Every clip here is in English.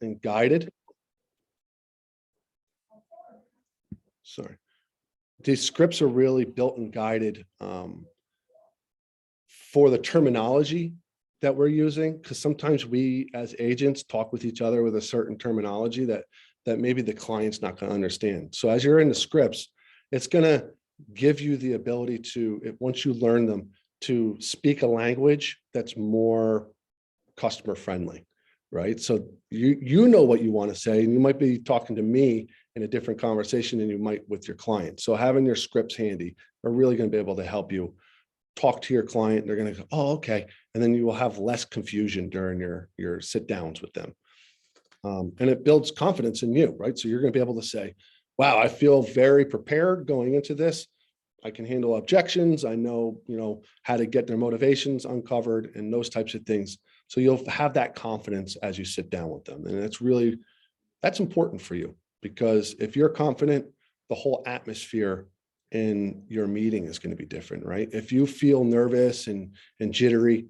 and guided. Sorry. These scripts are really built and guided for the terminology that we're using, because sometimes we as agents talk with each other with a certain terminology that maybe the client's not going to understand. So as you're in the scripts, it's going to give you the ability to, once you learn them, to speak a language that's more customer friendly, right? So you know what you want to say, and you might be talking to me in a different conversation than you might with your client. So having your scripts handy are really going to be able to help you talk to your client. They're going to go, oh, okay. And then you will have less confusion during your sit downs with them. And it builds confidence in you, right? So you're going to be able to say, wow, I feel very prepared going into this. I can handle objections. I know, how to get their motivations uncovered and those types of things. So you'll have that confidence as you sit down with them. And that's important for you, because if you're confident, the whole atmosphere in your meeting is going to be different, right? If you feel nervous and jittery,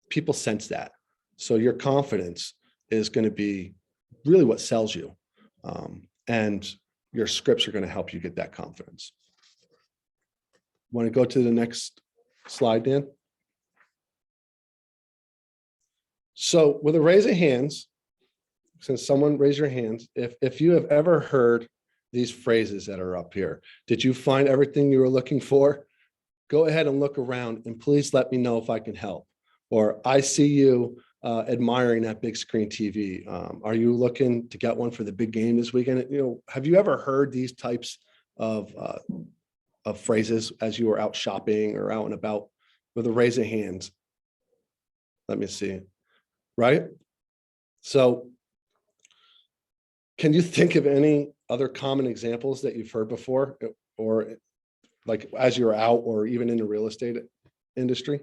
people sense that. So your confidence is going to be really what sells you. And your scripts are going to help you get that confidence. Want to go to the next slide, Dan? So with a raise of hands, since someone raised your hands, if you have ever heard these phrases that are up here, did you find everything you were looking for? Go ahead and look around and please let me know if I can help. Or I see you admiring that big screen TV. Are you looking to get one for the big game this weekend? Have you ever heard these types of phrases as you were out shopping or out and about with a raise of hands? Let me see. Right? So can you think of any other common examples that you've heard before, or like as you're out or even in the real estate industry?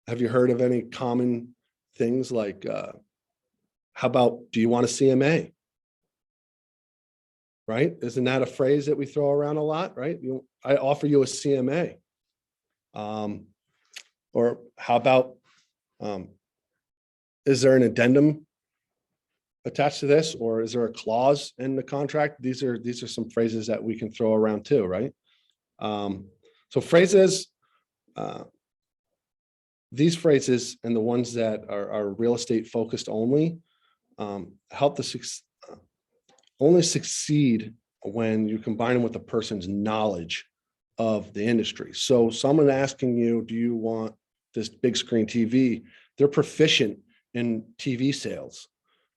Have you heard of any common things like, how about, do you want a CMA? Right? Isn't that a phrase that we throw around a lot, right? I offer you a CMA. Or how about, is there an addendum attached to this, or is there a clause in the contract? These are some phrases that we can throw around too, right? So phrases, these phrases and the ones that are real estate focused only, help only succeed when you combine them with a person's knowledge of the industry. So someone asking you, do you want this big screen TV? They're proficient in TV sales,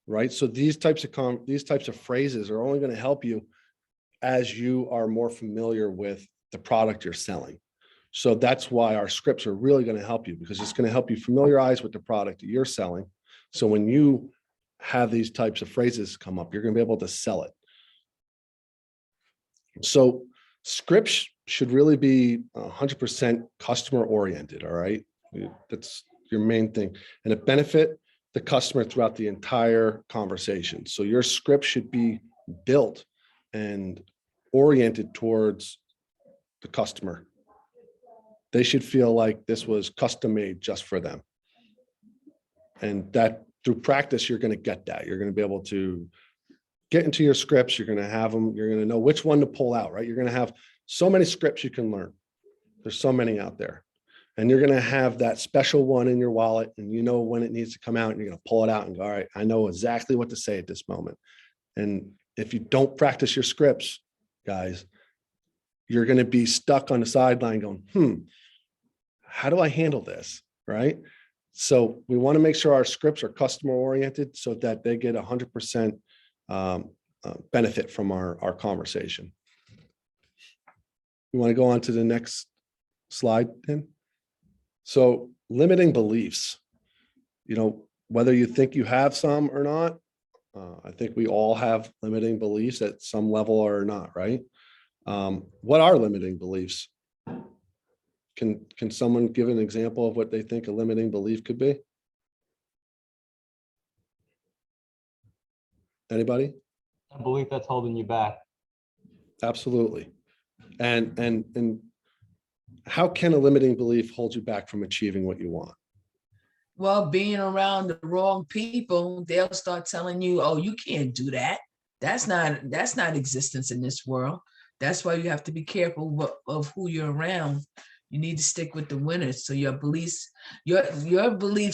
right? So these types of phrases are only going to help you as you are more familiar with the product you're selling. So that's why our scripts are really going to help you, because it's going to help you familiarize with the product that you're selling. So when you have these types of phrases come up, you're going to be able to sell it. So scripts should really be 100% customer oriented. All right. That's your main thing. And it benefit the customer throughout the entire conversation. So your script should be built and oriented towards the customer. They should feel like this was custom made just for them. And that through practice, you're going to get that. You're going to be able to get into your scripts. You're going to have them. You're going to know which one to pull out, right? You're going to have so many scripts you can learn. There's so many out there. And you're going to have that special one in your wallet, and you know when it needs to come out, and you're going to pull it out and go, all right, I know exactly what to say at this moment. And if you don't practice your scripts, guys, you're going to be stuck on the sideline going, how do I handle this, right? So we want to make sure our scripts are customer oriented so that they get 100% benefit from our conversation. You want to go on to the next slide, Tim? So limiting beliefs, whether you think you have some or not, I think we all have limiting beliefs at some level or not, right? What are limiting beliefs? Can someone give an example of what they think a limiting belief could be? Anybody? A belief that's holding you back. Absolutely. And how can a limiting belief hold you back from achieving what you want? Well, being around the wrong people, they'll start telling you, oh, you can't do that. That's not existence in this world. That's why you have to be careful of who you're around. You need to stick with the winners. So your beliefs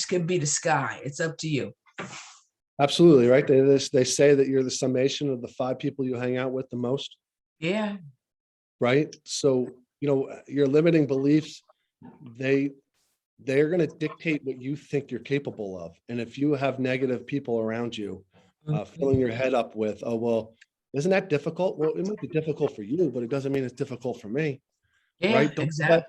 can be the sky. It's up to you. Absolutely, right? They say that you're the summation of the 5 people you hang out with the most, Yeah. right? So, your limiting beliefs, they're going to dictate what you think you're capable of. And if you have negative people around you, filling your head up with, oh, well, isn't that difficult? Well, it might be difficult for you, but it doesn't mean it's difficult for me, Yeah, right? exactly.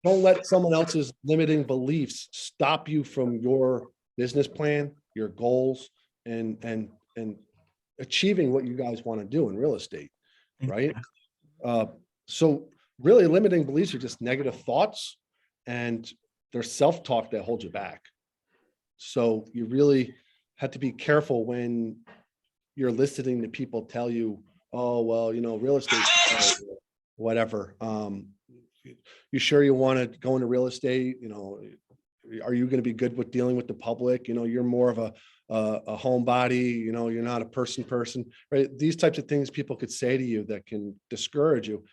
Don't let someone else's limiting beliefs stop you from your business plan, your goals, and achieving what you guys want to do in real estate, right? So really limiting beliefs are just negative thoughts, and they're self-talk that holds you back. So you really have to be careful when you're listening to people tell you, oh, well, real estate, whatever. You sure you want to go into real estate? Are you going to be good with dealing with the public? You're more of a homebody, you're not a person, right? These types of things people could say to you that can discourage you,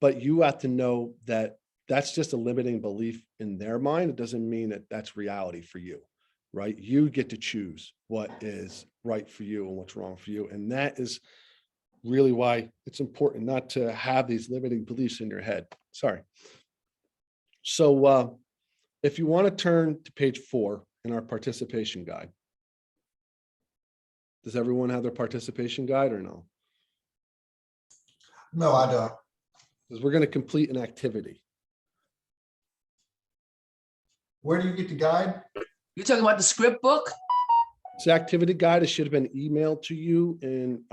but you have to know that that's just a limiting belief in their mind. It doesn't mean that that's reality for you, right? You get to choose what is right for you and what's wrong for you. And that is really why it's important not to have these limiting beliefs in your head. Sorry. So if you want to turn to page 4 in our participation guide. Does everyone have their participation guide or no? No, I don't. Because we're going to complete an activity. Where do you get the guide? You're talking about the script book? This activity guide, it should have been emailed to you in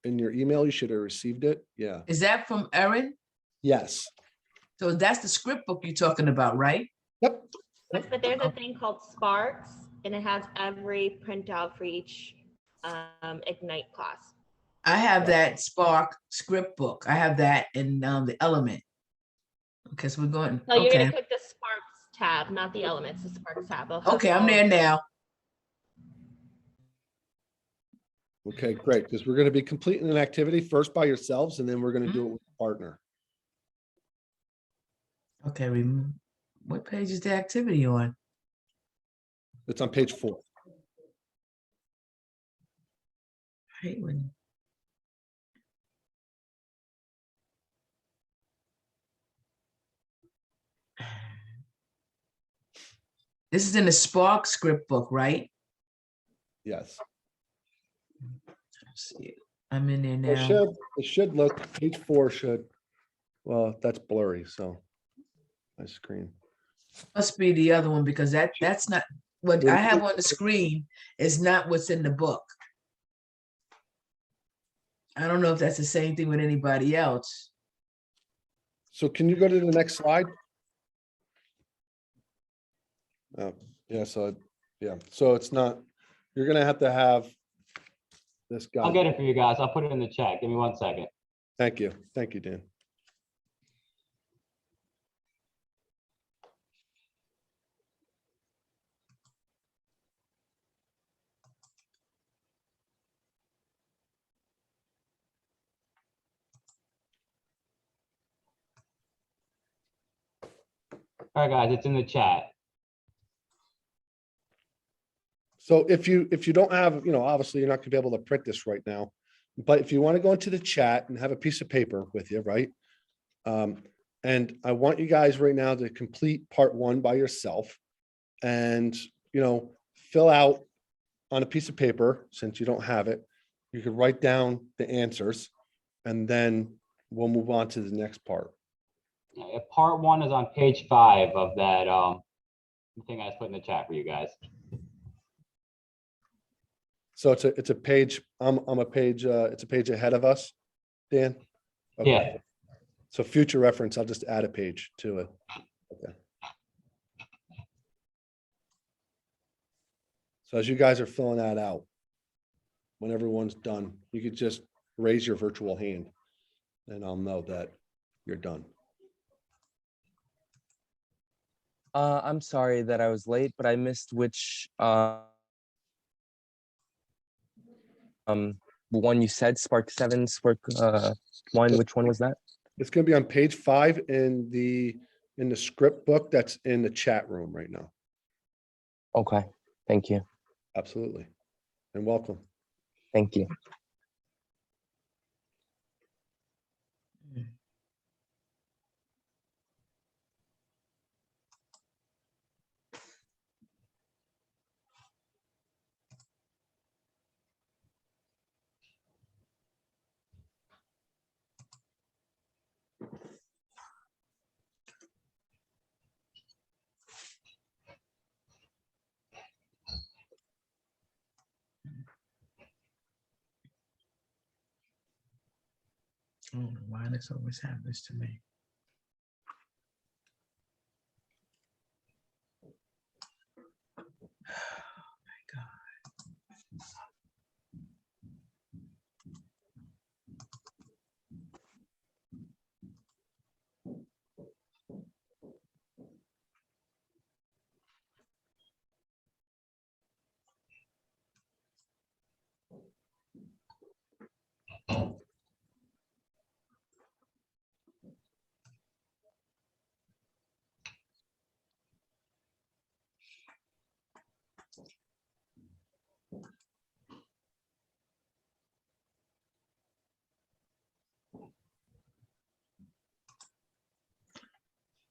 your email. You should have received it. Yeah. Is that from Erin? Yes. So that's the script book you're talking about, right? Yep. Yes, but there's a thing called Sparks, and it has every printout for each Ignite class. I have that Spark script book. I have that in the Element. Because we're going. So you're Okay. gonna click the Sparks tab, not the Elements, the Sparks tab. Okay, I'm there now. Okay, great. Because we're going to be completing an activity first by yourselves, and then we're going to do it with a partner. Okay, what page is the activity on? It's on page 4. I hate when. This is in the Spark script book, right? Yes. Let's see. I'm in there It now. should look, page 4 should, well, that's blurry, so my screen. Must be the other one because that's not what I have on the screen is not what's in the book. I don't know if that's the same thing with anybody else. So can you go to the next slide? Yeah, so it's not, you're going to have this guy. I'll get it for you guys. I'll put it in the chat. Give me 1 second. Thank you. Thank you, Dan. All right, guys, it's in the chat. So if you don't have, obviously you're not gonna be able to print this right now, but if you want to go into the chat and have a piece of paper with you, right? And I want you guys right now to complete part 1 by yourself and, fill out on a piece of paper, since you don't have it, you could write down the answers and then we'll move on to the next part. Yeah, part 1 is on page 5 of that thing I just put in the chat for you guys. So it's a page, I'm a page, it's a page ahead of us, Dan? Okay. Yeah. So future reference, I'll just add a page to it. Okay. So as you guys are filling that out, when everyone's done, you could just raise your virtual hand and I'll know that you're done. I'm sorry that I was late, but I missed which one you said, Spark 7, Spark 1, which one was that? It's going to be on page 5 in the script book that's in the chat room right now. Okay, thank you. Absolutely. And welcome. Thank you. I don't know why this always happens to me.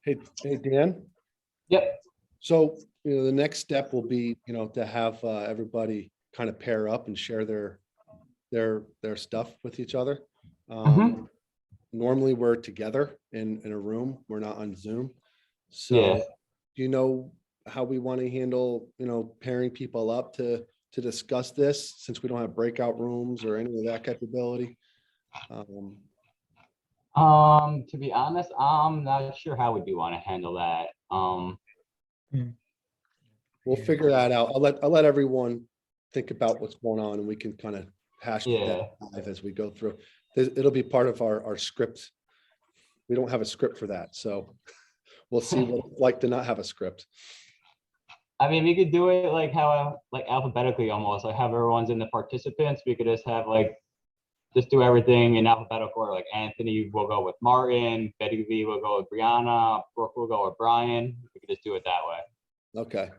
Hey, Dan. Yep. So, the next step will be, to have everybody kind of pair up and share their stuff with each other. Mhm. Normally we're together in a room. We're not on Zoom. So, Yeah. do you know how we want to handle, pairing people up to discuss this, since we don't have breakout rooms or any of that capability? To be honest, I'm not sure how we do want to handle that. We'll figure that out. I'll let everyone think about what's going on, and we can kind of hash Yeah. that out as we go through. It'll be part of our script. We don't have a script for that, so we'll see what it's like to not have a script. I mean, we could do it like alphabetically almost, like have everyone's in the participants. We could just have just do everything in alphabetical order. Like Anthony will go with Martin, Betty V will go with Brianna, Brooke will go with Brian. We could just do it that way. Okay.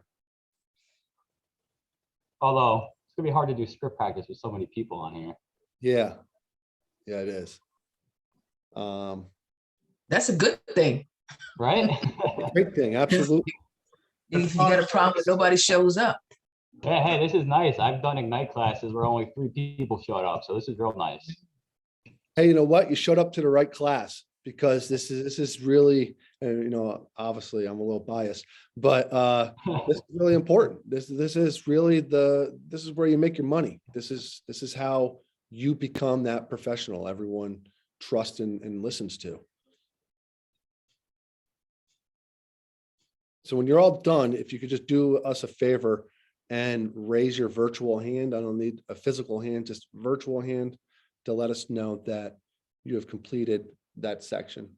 Although it's gonna be hard to do script practice with so many people on here. Yeah. Yeah, it is. That's a good thing. Right? Great thing. Absolutely. If you got a problem with nobody shows up. Yeah, hey, this is nice. I've done Ignite classes where only 3 people showed up, so this is real nice. Hey, you know what? You showed up to the right class, because this is really, obviously I'm a little biased, but this is really important. This is really this is where you make your money. This is how you become that professional everyone trusts and listens to. So when you're all done, if you could just do us a favor and raise your virtual hand. I don't need a physical hand, just virtual hand, to let us know that you have completed that section.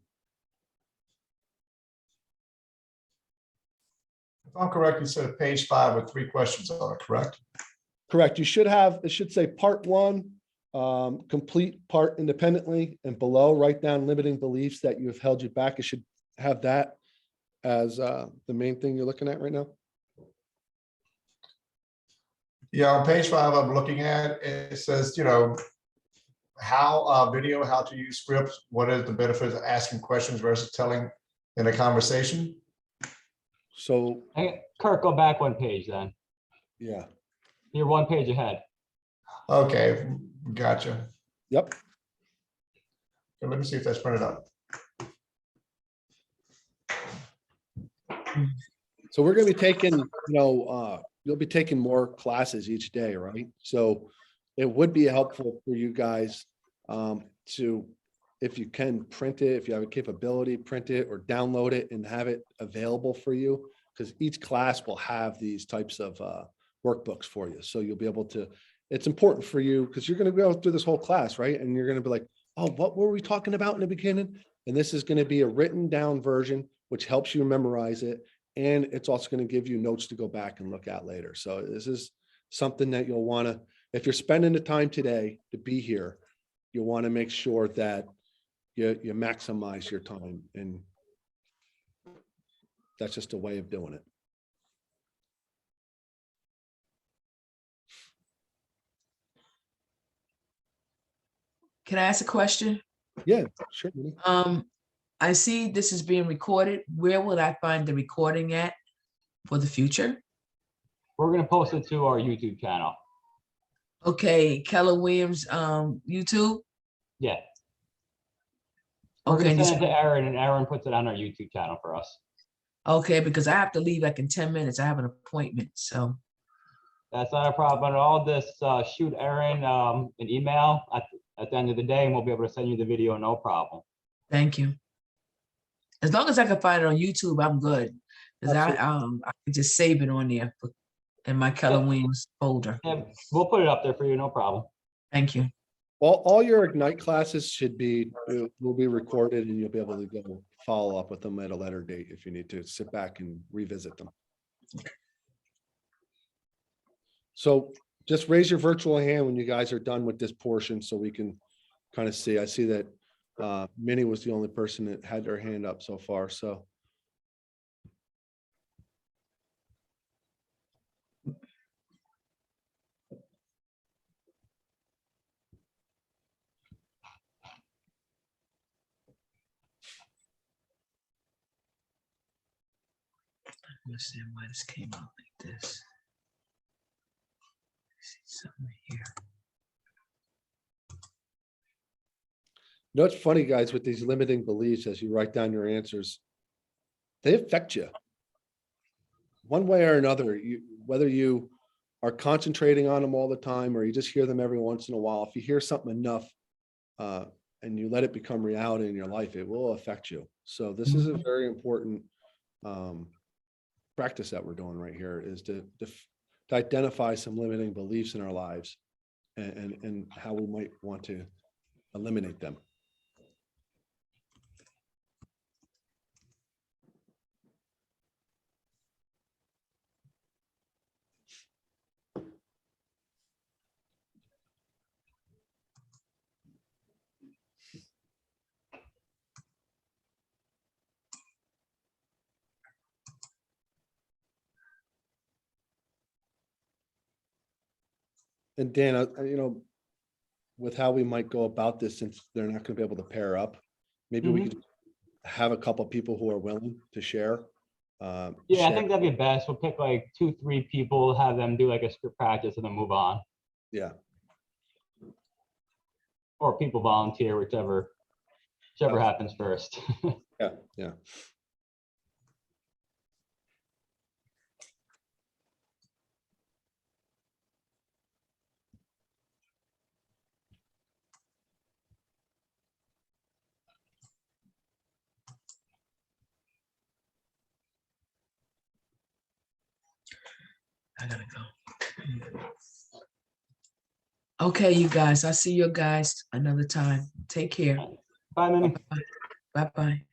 If I'm correct, you said page 5 with 3 questions on it, correct? Correct. You should have, it should say part 1, complete part independently, and below write down limiting beliefs that you have held you back. It should have that as the main thing you're looking at right now. Yeah, on page 5 I'm looking at, it says, how video, how to use scripts, what is the benefits of asking questions versus telling in a conversation? So, Hey, Kirk, go back 1 page then. yeah. You're 1 page ahead. Okay, gotcha. Yep. Okay, let me see if that's printed up. So we're going to be taking, you'll be taking more classes each day, right? So it would be helpful for you guys to, if you can, print it, if you have a capability, print it or download it and have it available for you, because each class will have these types of workbooks for you. So you'll be able to, it's important for you because you're going to go through this whole class, right? And you're going to be like, oh, what were we talking about in the beginning? And this is going to be a written down version, which helps you memorize it. And it's also going to give you notes to go back and look at later. So this is something that you'll want to, if you're spending the time today to be here, you'll want to make sure that you maximize your time. And that's just a way of doing it. Can I ask a question? Yeah, sure. Minnie. I see this is being recorded. Where will I find the recording at for the future? We're gonna post it to our YouTube channel. Okay, Keller Williams, YouTube. Yeah. We're Okay, gonna send it to Aaron, and Aaron puts it on our YouTube channel for us. okay, because I have to leave like in 10 minutes. I have an appointment, so. That's not a problem at all. Just shoot Aaron an email at the end of the day, and we'll be able to send you the video, no problem. Thank you. As long as I can find it on YouTube, I'm good. Because I can just save it on there in my Keller Williams folder. Yeah, we'll put it up there for you, no problem. Thank you. All your Ignite classes will be recorded, and you'll be able to go follow up with them at a later date if you need to sit back and revisit them. So just raise your virtual hand when you guys are done with this portion so we can kind of see. I see that Minnie was the only person that had their hand up so far, so. I understand why this came out like this. I see something here. You know, it's funny, guys, with these limiting beliefs, as you write down your answers, they affect you one way or another. Whether you are concentrating on them all the time or you just hear them every once in a while, if you hear something enough and you let it become reality in your life, it will affect you. So this is a very important practice that we're doing right here, is to identify some limiting beliefs in our lives and how we might want to eliminate them. And Dan, you know, with how we might go about this, since they're not going to be able to pair up, maybe we could have a couple people who are willing to share. Yeah, share. I think that'd be best. We'll pick like 2-3 people, have them do like a script practice, and then move on. Yeah. Or people volunteer, whichever happens first. Yeah. Yeah. I gotta go. Okay, you guys, I'll see you guys another time. Take care. Bye, Minnie. Bye-bye.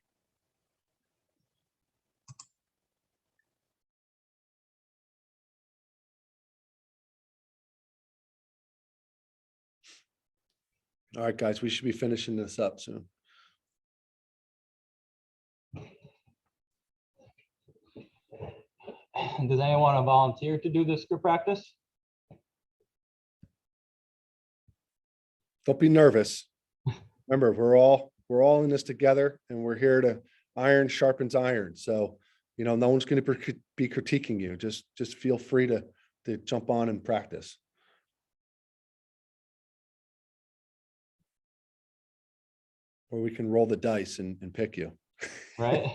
All right, guys, we should be finishing this up soon. Does anyone want to volunteer to do the script practice? Don't be nervous. Remember, we're all in this together, and we're here to iron sharpens iron. So, you know, no one's going to be critiquing you. Just feel free to jump on and practice. Or we can roll the dice and pick you. Right?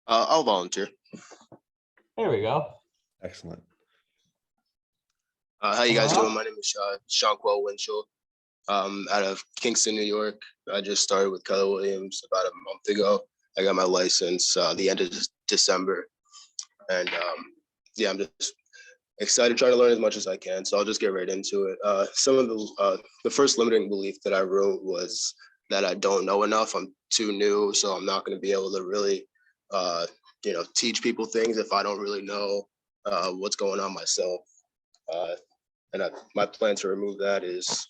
I'll volunteer. There we go. Excellent. How you guys Hello? doing? My name is Shankwell Winchell. Out of Kingston, New York. I just started with Keller Williams about a month ago. I got my license the end of December, and yeah, I'm just excited, trying to learn as much as I can. So I'll just get right into it. Some of the first limiting belief that I wrote was that I don't know enough. I'm too new, so I'm not going to be able to really, teach people things if I don't really know what's going on myself. My plan to remove that is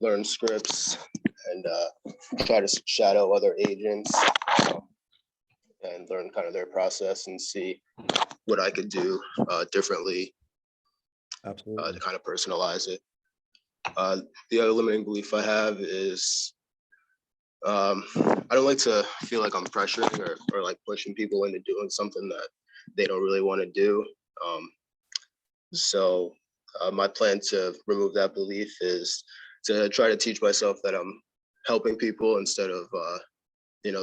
learn scripts and try to shadow other agents and learn kind of their process and see what I could do differently Absolutely. to kind of personalize it. The other limiting belief I have is I don't like to feel like I'm pressuring or like pushing people into doing something that they don't really want to do. So my plan to remove that belief is to try to teach myself that I'm helping people instead of,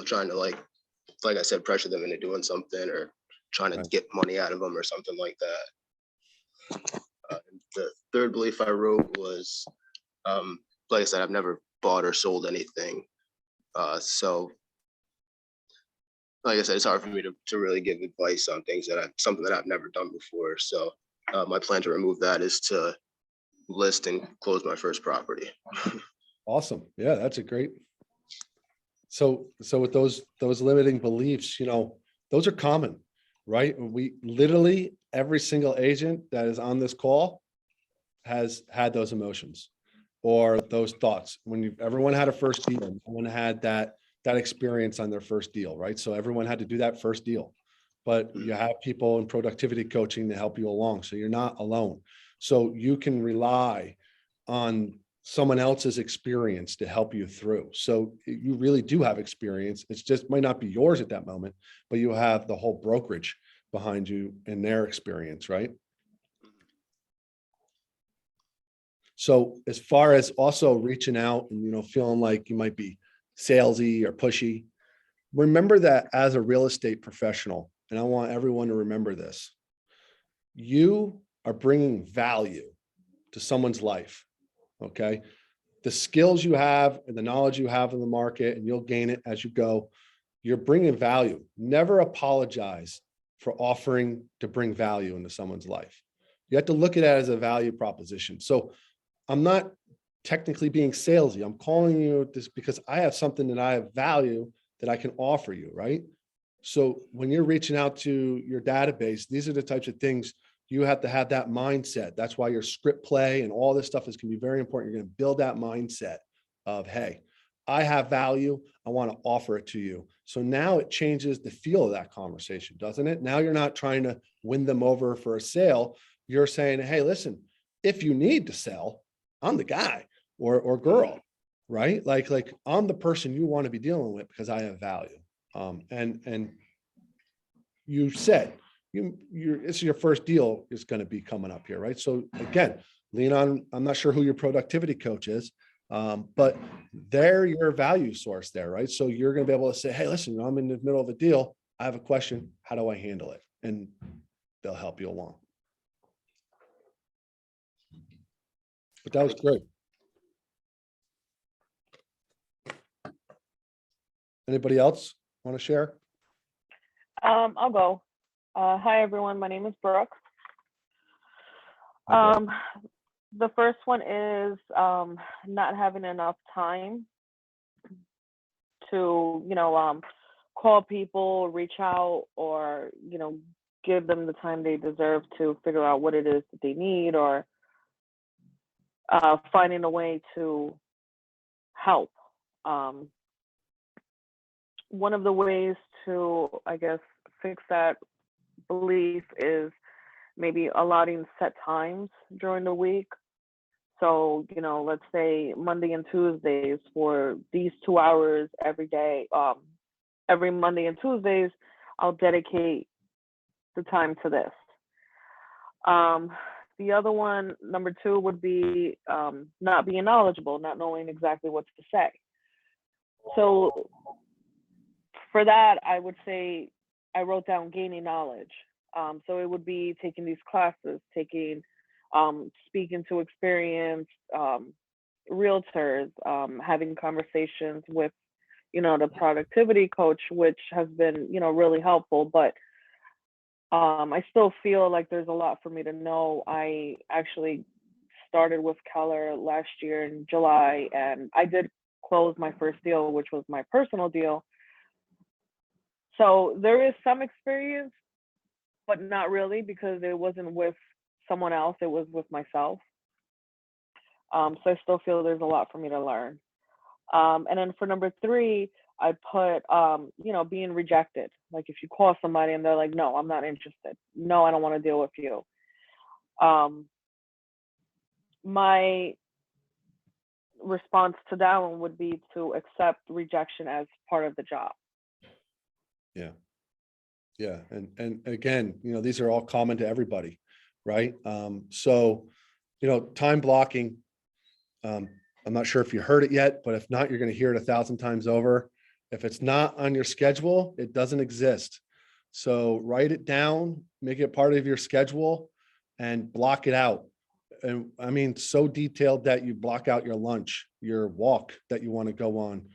trying to like I said, pressure them into doing something or trying to Right. get money out of them or something like that. The third belief I wrote was, like I said, I've never bought or sold anything. So like I said, it's hard for me to really give advice on things something that I've never done before. So my plan to remove that is to list and close my first property. Awesome. Yeah, that's a great. So with those limiting beliefs, those are common, right? We literally, every single agent that is on this call has had those emotions or those thoughts. Everyone had a first deal, everyone had that experience on their first deal, right? So everyone had to do that first deal, but you have people in productivity coaching to help you along. So you're not alone. So you can rely on someone else's experience to help you through. So you really do have experience. It's just might not be yours at that moment, but you have the whole brokerage behind you and their experience, right? So as far as also reaching out and, feeling like you might be salesy or pushy, remember that as a real estate professional, and I want everyone to remember this, you are bringing value to someone's life. Okay. The skills you have and the knowledge you have in the market, and you'll gain it as you go, you're bringing value. Never apologize for offering to bring value into someone's life. You have to look at it as a value proposition. So I'm not technically being salesy. I'm calling you this because I have something that I have value that I can offer you, right? So when you're reaching out to your database, these are the types of things you have to have that mindset. That's why your script play and all this stuff is going to be very important. You're going to build that mindset of, hey, I have value. I want to offer it to you. So now it changes the feel of that conversation, doesn't it? Now you're not trying to win them over for a sale. You're saying, hey, listen, if you need to sell, I'm the guy or girl, right? Like I'm the person you want to be dealing with because I have value. And you said, it's your first deal is going to be coming up here, right? So again, lean on, I'm not sure who your productivity coach is, but they're your value source there, right? So you're going to be able to say, hey, listen, I'm in the middle of a deal. I have a question. How do I handle it? And they'll help you along. But that was great. Anybody else want to share? I'll go. Hi, everyone. My name is Brooke. Hi, Brooke. The first one is not having enough time to, call people, reach out, or, give them the time they deserve to figure out what it is that they need, or finding a way to help. One of the ways to, I guess, fix that belief is maybe allotting set times during the week. So, let's say Monday and Tuesdays for these 2 hours every day. Every Monday and Tuesdays, I'll dedicate the time to this. The other one, number 2, would be not being knowledgeable, not knowing exactly what to say. So for that, I would say I wrote down gaining knowledge. So it would be taking these classes, speaking to experienced realtors, having conversations with, the productivity coach, which has been, really helpful. But I still feel like there's a lot for me to know. I actually started with Keller last year in July, and I did close my first deal, which was my personal deal. So there is some experience, but not really, because it wasn't with someone else, it was with myself. So I still feel there's a lot for me to learn. And then for number 3, I put, being rejected. Like if you call somebody and they're like, no, I'm not interested. No, I don't want to deal with you. My response to that one would be to accept rejection as part of the job. Yeah. Yeah. And again, these are all common to everybody, right? So, time blocking, I'm not sure if you heard it yet, but if not, you're going to hear it 1,000 times over. If it's not on your schedule, it doesn't exist. So write it down, make it part of your schedule, and block it out. And I mean, so detailed that you block out your lunch, your walk that you want to go on,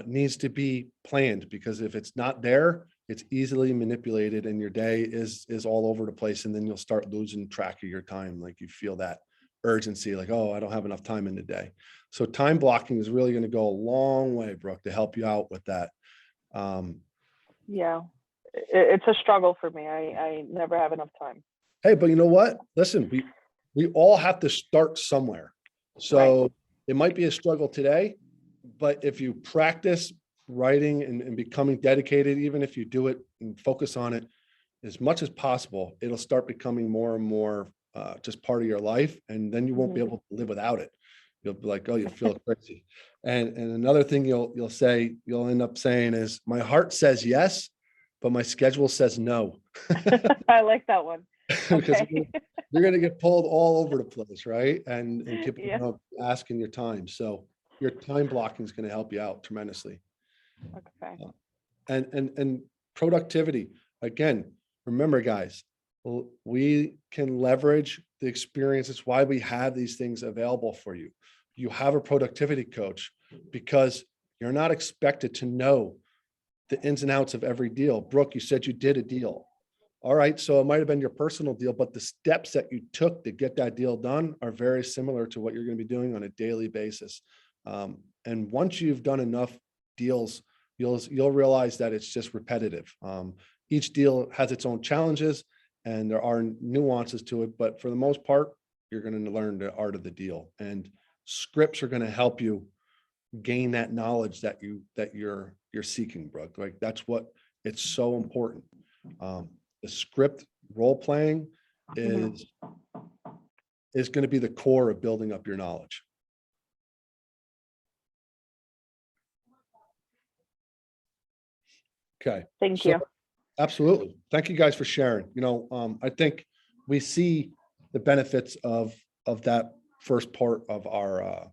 needs to be planned, because if it's not there, it's easily manipulated and your day is all over the place. And then you'll start losing track of your time. Like you feel that urgency, like, oh, I don't have enough time in the day. So time blocking is really going to go a long way, Brooke, to help you out with that. Yeah, it's a struggle for me. I never have enough time. Hey, but you know what? Listen, we all have to start somewhere. So it might be a struggle today, but if you practice writing and becoming dedicated, even if you do it and focus on it as much as possible, it'll start becoming more and more just part of your life. And then you won't be able to live without it. You'll be like, oh, you feel crazy. And another thing you'll end up saying is, my heart says yes, but my schedule says no. I like that one. Because Okay. you're going to get pulled all over the place, right? And people Yeah. asking your time. So your time blocking is going to help you out tremendously. Okay. And productivity. Again, remember, guys, we can leverage the experience. It's why we have these things available for you. You have a productivity coach because you're not expected to know the ins and outs of every deal. Brooke, you said you did a deal. All right, so it might have been your personal deal, but the steps that you took to get that deal done are very similar to what you're going to be doing on a daily basis. And once you've done enough deals, you'll realize that it's just repetitive. Each deal has its own challenges and there are nuances to it, but for the most part, you're going to learn the art of the deal. And scripts are going to help you gain that knowledge that you're seeking, Brooke. Like that's what it's so important. The script role playing is going to be the core of building up your knowledge. Okay. Thank you. Absolutely. Thank you guys for sharing. I think we see the benefits of that first part of our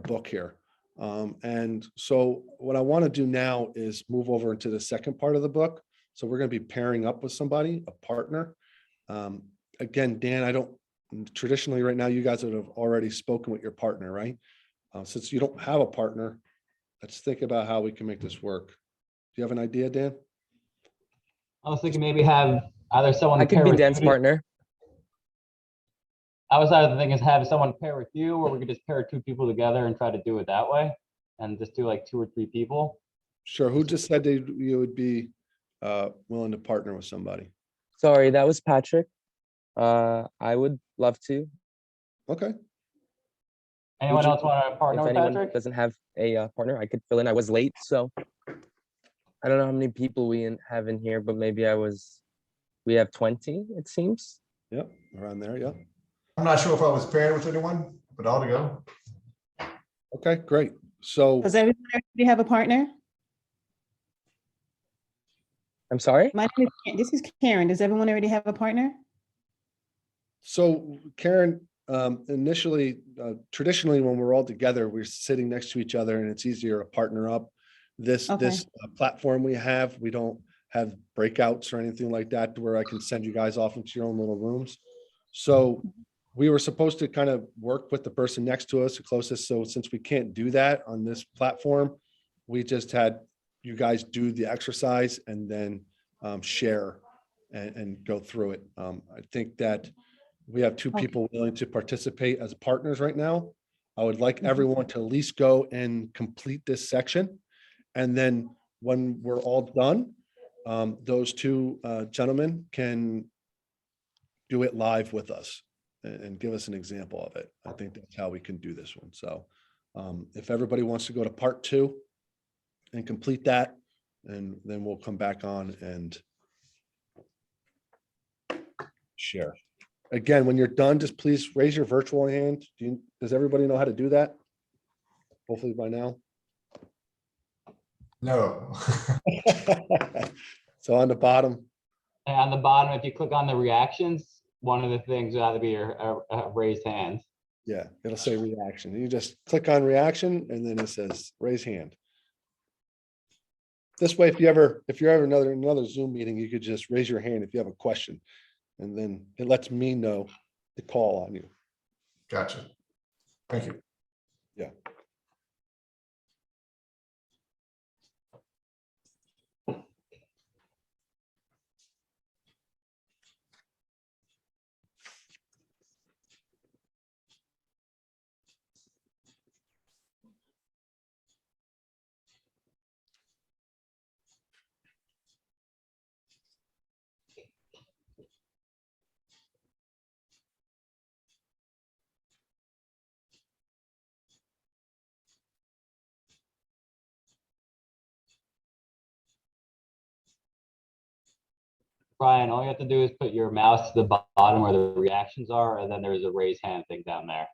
book here. And so what I want to do now is move over into the second part of the book. So we're going to be pairing up with somebody, a partner. Again, Dan, traditionally right now, you guys would have already spoken with your partner, right? Since you don't have a partner, let's think about how we can make this work. Do you have an idea, Dan? I was thinking maybe have either someone I could pair be with Dan's you. partner. I was either thinking is have someone pair with you, or we could just pair 2 people together and try to do it that way, and just do like 2 or 3 people. Sure. Who just said you would be willing to partner with somebody? Sorry, that was Patrick. I would love to. Okay. Anyone else want to partner If with anyone Patrick? doesn't have a partner, I could fill in. I was late, so I don't know how many people we have in here, but maybe we have 20, it seems. Yep. Around there. Yep. I'm not sure if I was paired with anyone, but I'll go. Okay, great. So Does everyone already have a partner? I'm sorry? This is Karen. Does everyone already have a partner? So Karen, initially, traditionally, when we're all together, we're sitting next to each other and it's easier to partner up. This platform we have, we don't have breakouts or anything like that where I can send you guys off into your own little rooms. So we were supposed to kind of work with the person next to us, the closest. So since we can't do that on this platform, we just had you guys do the exercise and then share and go through it. I think that we have two Okay. people willing to participate as partners right now. I would like Mhm. everyone to at least go and complete this section. And then when we're all done, those two gentlemen can do it live with us and give us an example of it. I think that's how we can do this one. So if everybody wants to go to part 2 and complete that, and then we'll come back on and share. Again, when you're done, just please raise your virtual hand. Does everybody know how to do that? Hopefully by now. No. So on the bottom, And on the bottom, if you click on the reactions, one of the things will have to be a raised hand. yeah, it'll say reaction. You just click on reaction and then it says raise hand. This way, if you're ever another Zoom meeting, you could just raise your hand if you have a question. And then it lets me know to call on you. Gotcha. Thank you. Yeah. Brian, all you have to do is put your mouse to the bottom where the reactions are, and then there's a raise hand thing down there.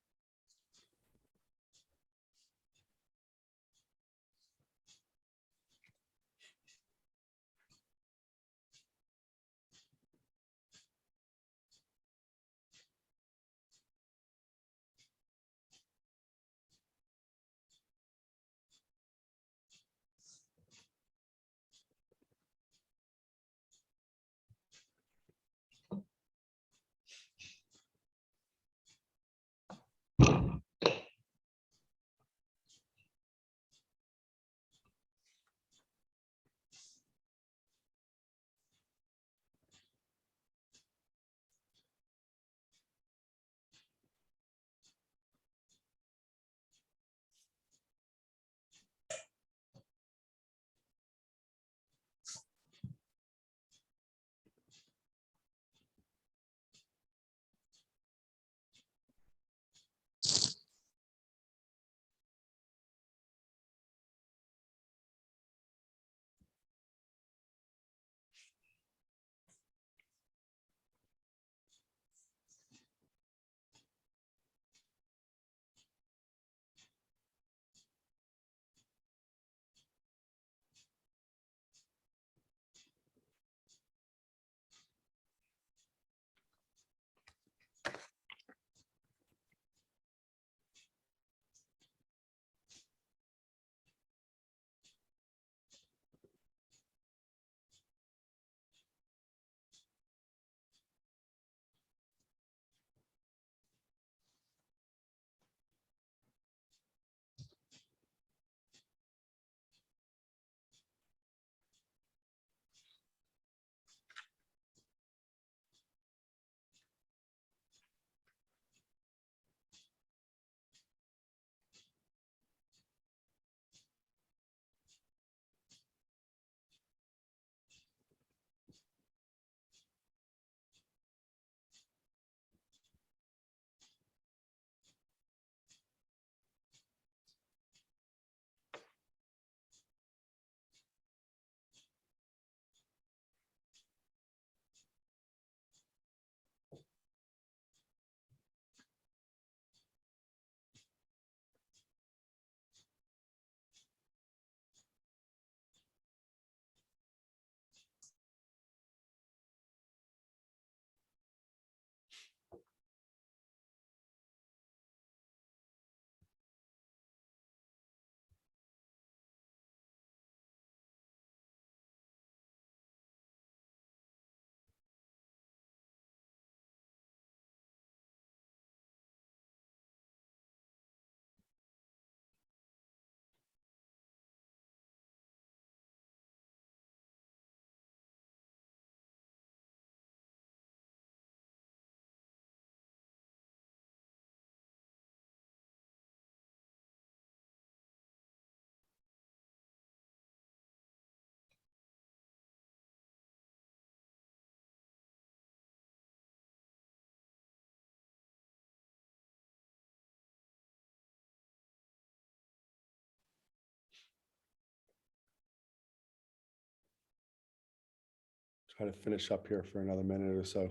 Try to finish up here for another minute or so.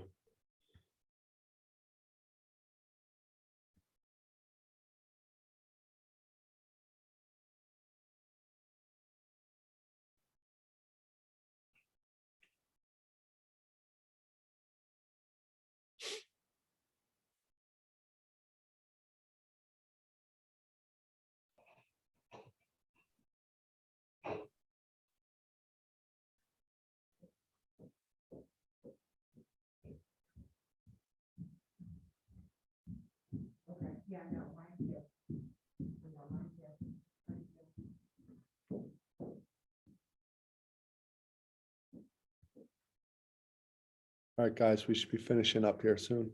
All right, guys, we should be finishing up here soon.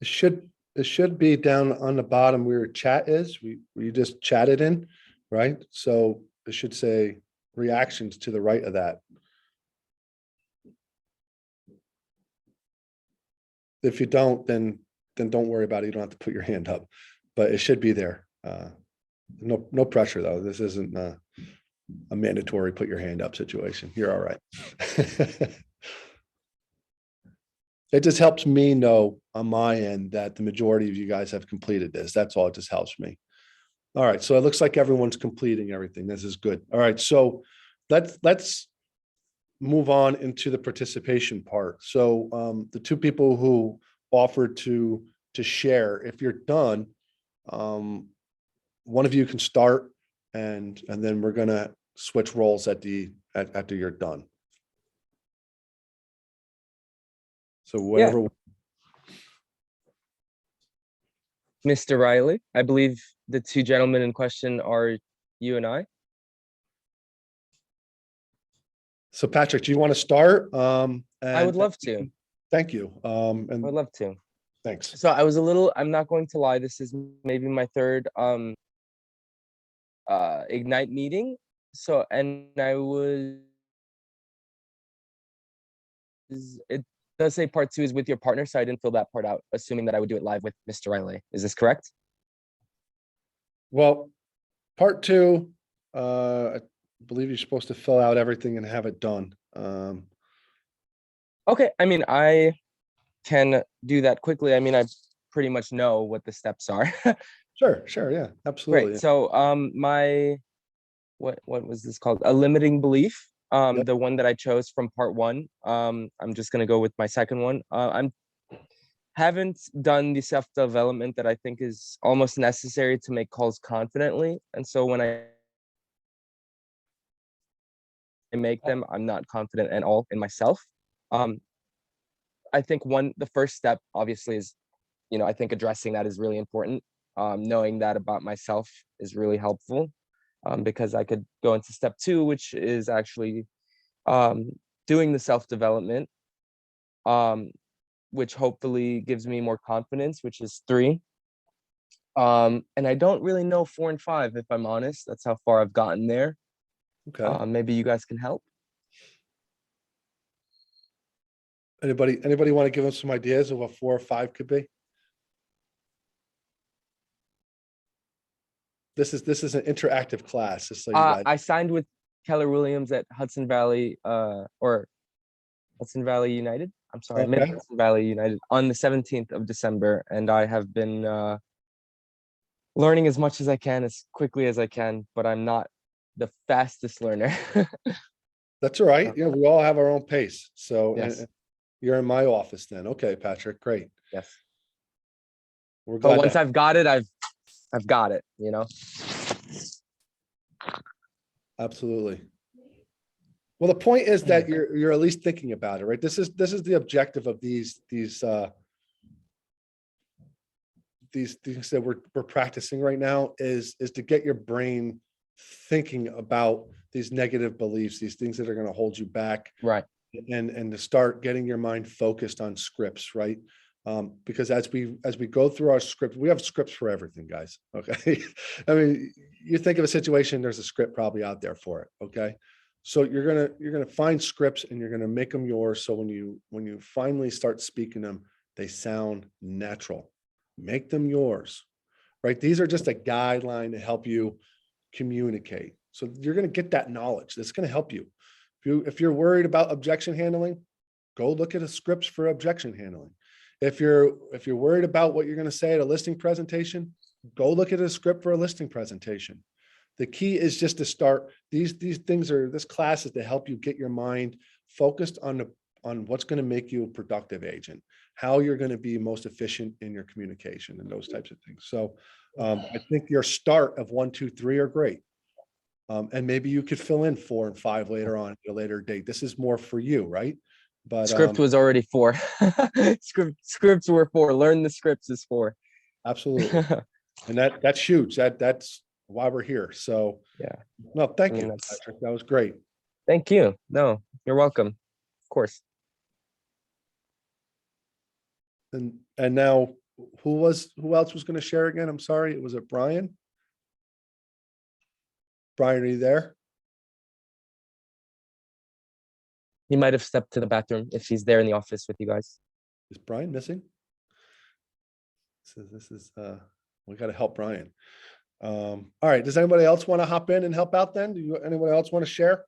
It should be down on the bottom where your chat is. We just chatted in, right? So it should say reactions to the right of that. If you don't, then don't worry about it. You don't have to put your hand up, but it should be there. No pressure though. This isn't a mandatory put your hand up situation. You're all right. It just helps me know on my end that the majority of you guys have completed this. That's all. It just helps me. All right. So it looks like everyone's completing everything. This is good. All right. So let's move on into the participation part. So the two people who offered to share, if you're done, one of you can start and then we're going to switch roles after you're done. So whatever. Mr. Riley, I believe the two gentlemen in question are you and I. So Patrick, do you want to start? I would love to. Thank you. I would love to. Thanks. So I'm not going to lie, this is maybe my third Ignite meeting. So, and it does say part 2 is with your partner, so I didn't fill that part out, assuming that I would do it live with Mr. Riley. Is this correct? Well, part 2, I believe you're supposed to fill out everything and have it done. Okay, I mean, I can do that quickly. I mean, I pretty much know what the steps are. Sure, yeah, absolutely. Great. So what was this called? A limiting belief. Yep. The one that I chose from part 1. I'm just gonna go with my second one. I haven't done the self-development that I think is almost necessary to make calls confidently. And so when I make them, I'm not confident at all in myself. I think the first step obviously is, I think addressing that is really important. Knowing that about myself is really helpful. Because I could go into step 2, which is actually doing the self-development, which hopefully gives me more confidence, which is 3. And I don't really know 4 and 5, if I'm honest. That's how far I've gotten there. Okay. Maybe you guys can help. Anybody want to give us some ideas of what 4 or 5 could be? This is an interactive class. Just so you guys. I signed with Keller Williams at Hudson Valley, or Hudson Valley United. I'm sorry, Okay. maybe Hudson Valley United on the 17th of December, and I have been learning as much as I can, as quickly as I can, but I'm not the fastest learner. That's all right. We all have our own pace. So Yes. and you're in my office then. Okay, Patrick, great. Yes. We're But glad. once I've got it, I've got it, Absolutely. Well, the point is that you're at least thinking about it, right? This is the objective of these things that we're practicing right now is to get your brain thinking about these negative beliefs, these things that are going to hold you back, Right. and to start getting your mind focused on scripts, right? Because as we go through our script, we have scripts for everything, guys. Okay. I mean, you think of a situation, there's a script probably out there for it. Okay. So you're gonna find scripts and you're gonna make them yours. So when you finally start speaking them, They sound natural. Make them yours, right? These are just a guideline to help you communicate. So you're going to get that knowledge. That's going to help you. If you're worried about objection handling, go look at the scripts for objection handling. If you're worried about what you're going to say at a listing presentation, go look at a script for a listing presentation. The key is just to start. These things are, this class is to help you get your mind focused on what's going to make you a productive agent, how you're going to be most efficient in your communication and those types of things. So I think your start of 1, 2, 3 are great. And maybe you could fill in 4 and 5 later on at a later date. This is more for you, right? But Script was already 4. Scripts were 4. Learn the scripts is 4. Absolutely. And that's huge. That's why we're here. So Yeah. No, thank I mean, you, that's- Patrick. That was great. Thank you. No, you're welcome. Of course. And now who else was going to share again? I'm sorry. Was it Brian? Brian, are you there? He might have stepped to the bathroom if he's there in the office with you guys. Is Brian missing? This is we got to help Brian. All right. Does anybody else want to hop in and help out then? Anyone else want to share?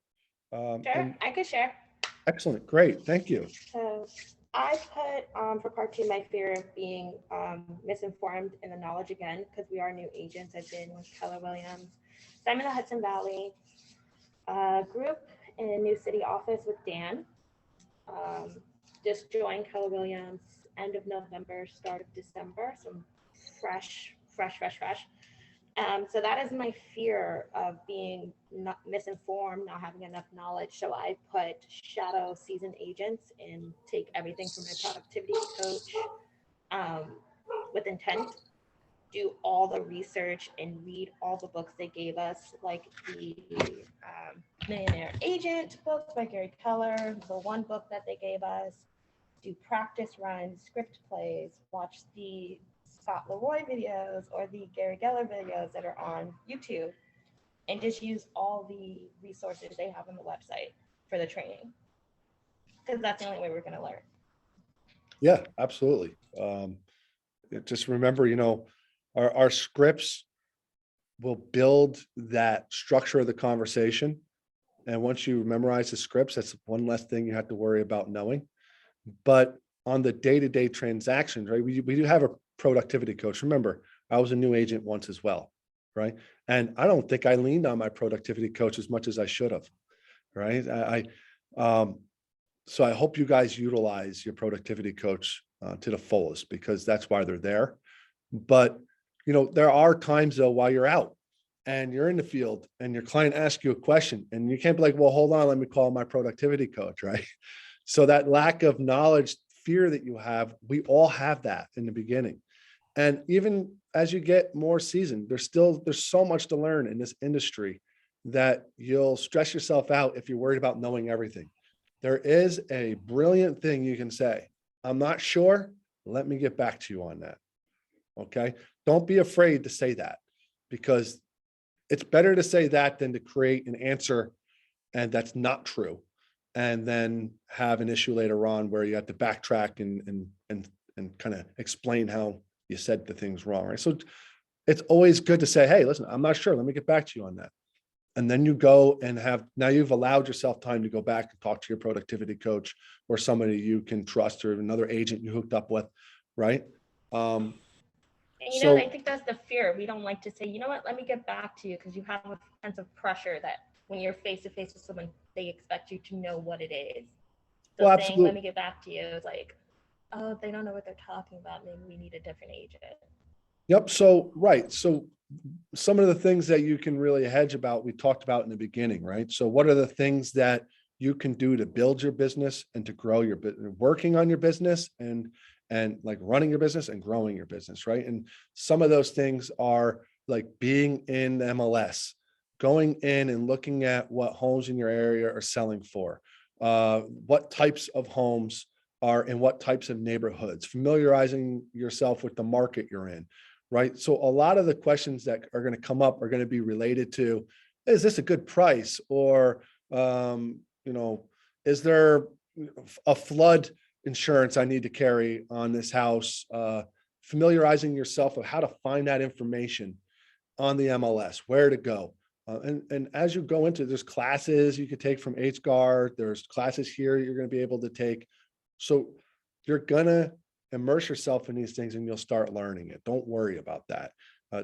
Sure, I could share. Excellent. Great. Thank you. So I put for part 2 my fear of being misinformed in the knowledge again, because we are new agents. I've been with Keller Williams. So I'm in the Hudson Valley. Grew up in a new city office with Dan. Just joined Keller Williams end of November, start of December. So I'm fresh. So that is my fear of being not misinformed, not having enough knowledge. So I put shadow seasoned agents and take everything from my productivity coach with intent, do all the research and read all the books they gave us, like the Millionaire Agent book by Gary Keller, the one book that they gave us, do practice runs, script plays, watch the Scott Leroy videos or the Gary Geller videos that are on YouTube, and just use all the resources they have on the website for the training, because that's the only way we're going to learn. Yeah, absolutely. Just remember, our scripts will build that structure of the conversation. And once you memorize the scripts, that's one less thing you have to worry about knowing. But on the day-to-day transactions, right, we do have a productivity coach. Remember, I was a new agent once as well, right? And I don't think I leaned on my productivity coach as much as I should have, right? So I hope you guys utilize your productivity coach to the fullest, because that's why they're there. But, there are times though, while you're out and you're in the field and your client asks you a question and you can't be like, well, hold on, let me call my productivity coach, right? So that lack of knowledge, fear that you have, we all have that in the beginning. And even as you get more seasoned, there's so much to learn in this industry that you'll stress yourself out if you're worried about knowing everything. There is a brilliant thing you can say. I'm not sure. Let me get back to you on that. Okay. Don't be afraid to say that, because it's better to say that than to create an answer and that's not true, and then have an issue later on where you have to backtrack and kind of explain how you said the things wrong. Right. So it's always good to say, hey, listen, I'm not sure. Let me get back to you on that. And then you go and now you've allowed yourself time to go back and talk to your productivity coach or somebody you can trust, or another agent you hooked up with. Right. And I think that's the fear. We don't like to say, you know what, let me get back to you, because you have a sense of pressure that when you're face to face with someone, they expect you to know what it is. So Well, saying, absolutely. let me get back to you is like, oh, they don't know what they're talking about. Maybe we need a different agent. Yep. So, right. So some of the things that you can really hedge about, we talked about in the beginning, right? So what are the things that you can do to build your business and to grow your business, working on your business and like running your business and growing your business, right? And some of those things are like being in the MLS, going in and looking at what homes in your area are selling for, what types of homes are in what types of neighborhoods, familiarizing yourself with the market you're in, right? So a lot of the questions that are going to come up are going to be related to, is this a good price? Or, is there a flood? insurance I need to carry on this house, familiarizing yourself with how to find that information on the MLS, where to go. And as you go into, there's classes you could take from HGuard, there's classes here you're going to be able to take. So you're going to immerse yourself in these things and you'll start learning it. Don't worry about that.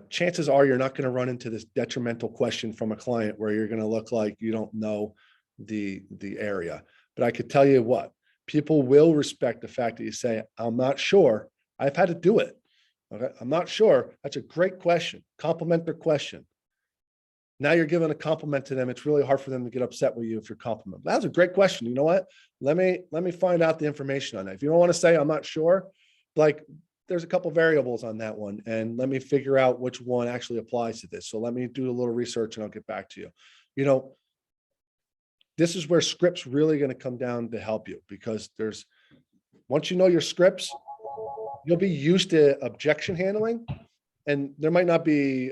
Chances are you're not going to run into this detrimental question from a client where you're going to look like you don't know the area. But I could tell you what, people will respect the fact that you say, I'm not sure. I've had to do it. Okay, I'm not sure. That's a great question. Compliment their question. Now you're giving a compliment to them. It's really hard for them to get upset with you if you're complimenting. That's a great question. You know what? Let me find out the information on that. If you don't want to say I'm not sure, like there's a couple variables on that one, and let me figure out which one actually applies to this. So let me do a little research and I'll get back to you. You know, this is where scripts really going to come down to help you, because once you know your scripts, you'll be used to objection handling, and there might not be